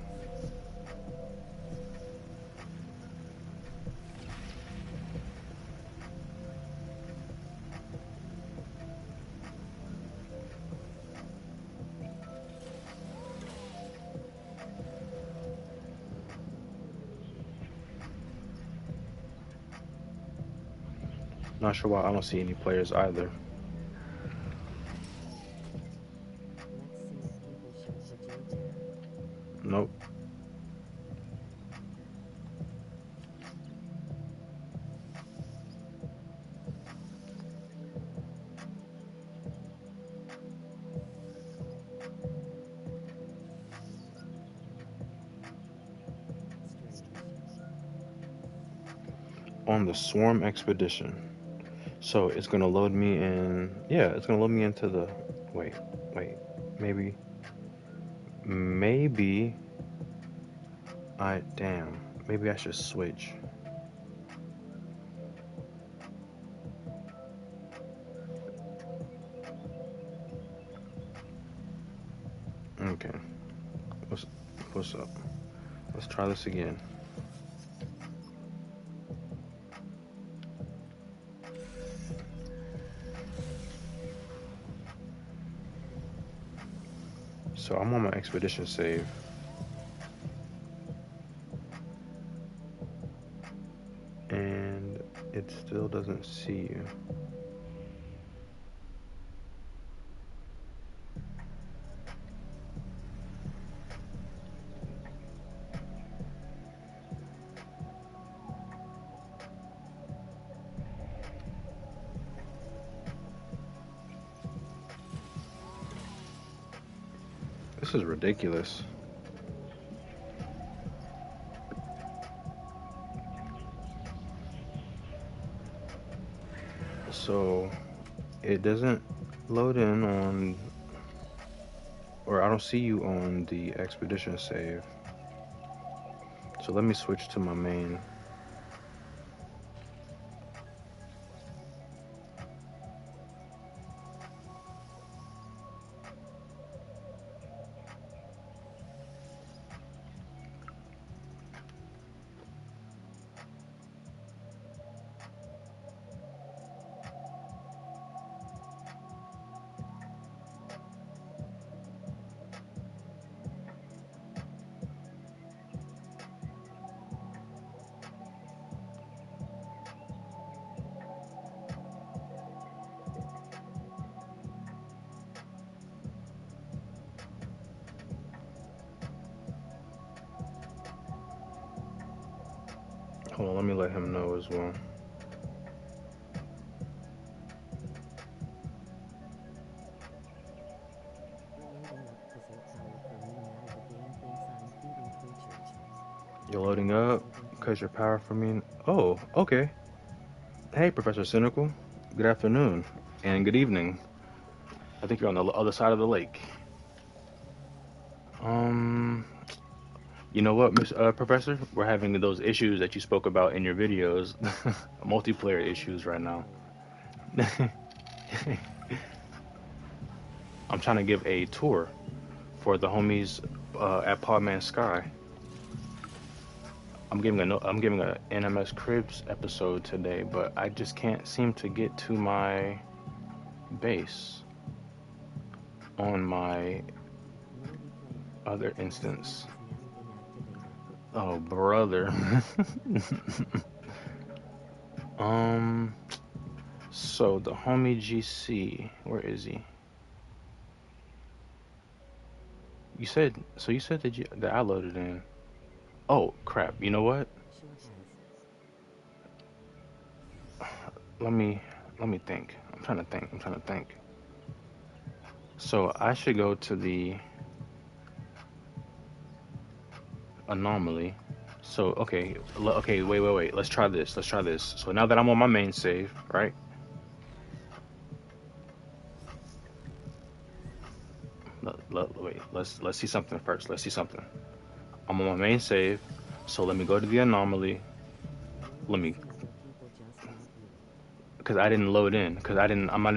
Not sure why I don't see any players either. Let's see if people show for J there. Nope. Strange. On the swarm expedition. So it's gonna load me in. Yeah, it's gonna load me into the. Wait, wait. Maybe. Maybe. Damn. Maybe I should switch. Okay. What's what's up? Let's try this again. So I'm on my expedition save. And it still doesn't see you. This is ridiculous. So it doesn't load in on, or I don't see you on the expedition save. So let me switch to my main. Hold on, let me let him know as well. We're loading up berserk power for me now. The game thinks I'm feeding creatures. You're loading up because you're power for me. Oh, okay. Hey, Professor Cynical. Good afternoon and good evening. I think you're on the other side of the lake. Um, you know what, Miss Professor? We're having those issues that you spoke about in your videos, multiplayer issues right now. I'm trying to give a tour for the homies at Podman Sky. I'm giving a NMS Cribs episode today, but I just can't seem to get to my base on my other instance. Oh, brother. So the homie GC, where is he? You said that I loaded in. Oh crap! You know what? Let me think. I'm trying to think. So I should go to the anomaly. So okay, wait. Let's try this. So now that I'm on my main save, right? Wait. Let's see something first. Let's see something. I'm on my main save. So let me go to the anomaly. Let me, because I didn't load in. Because I didn't. I'm on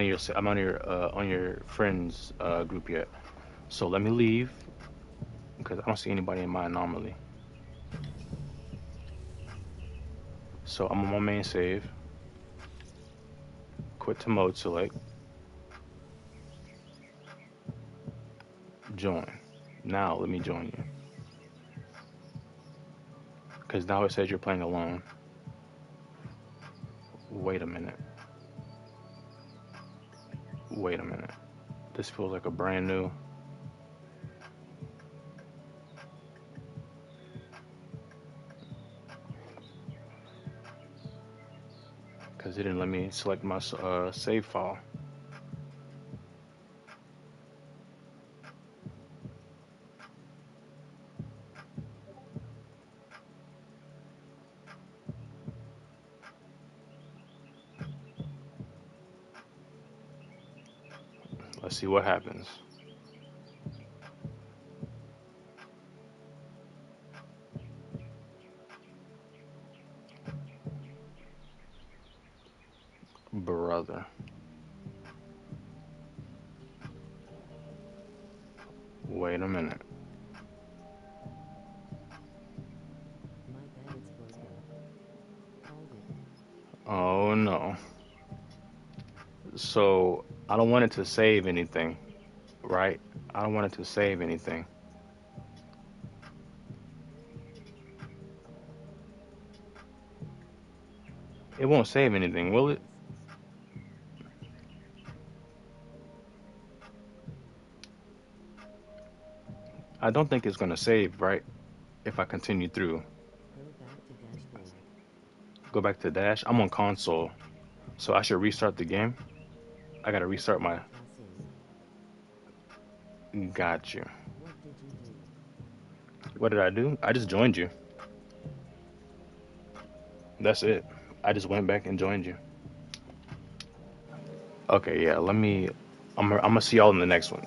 your friends group yet. So let me leave because I don't see anybody in my anomaly. So I'm on my main save. Quit to mode select. Join. Now let me join you. Because now it says you're playing alone. Wait a minute. This feels like a brand new. Because it didn't let me select my save file. Let's see what happens. Brother. Wait a minute. Oh no. So I don't want it to save anything, right? I don't want it to save anything. It won't save anything, will it? I don't think it's gonna save, right? If I continue through. Go back to dash. I'm on console, so I should restart the game. I gotta restart my. Got you. What did I do? I just joined you. That's it. I just went back and joined you. Okay, yeah. I'm gonna see y'all in the next one.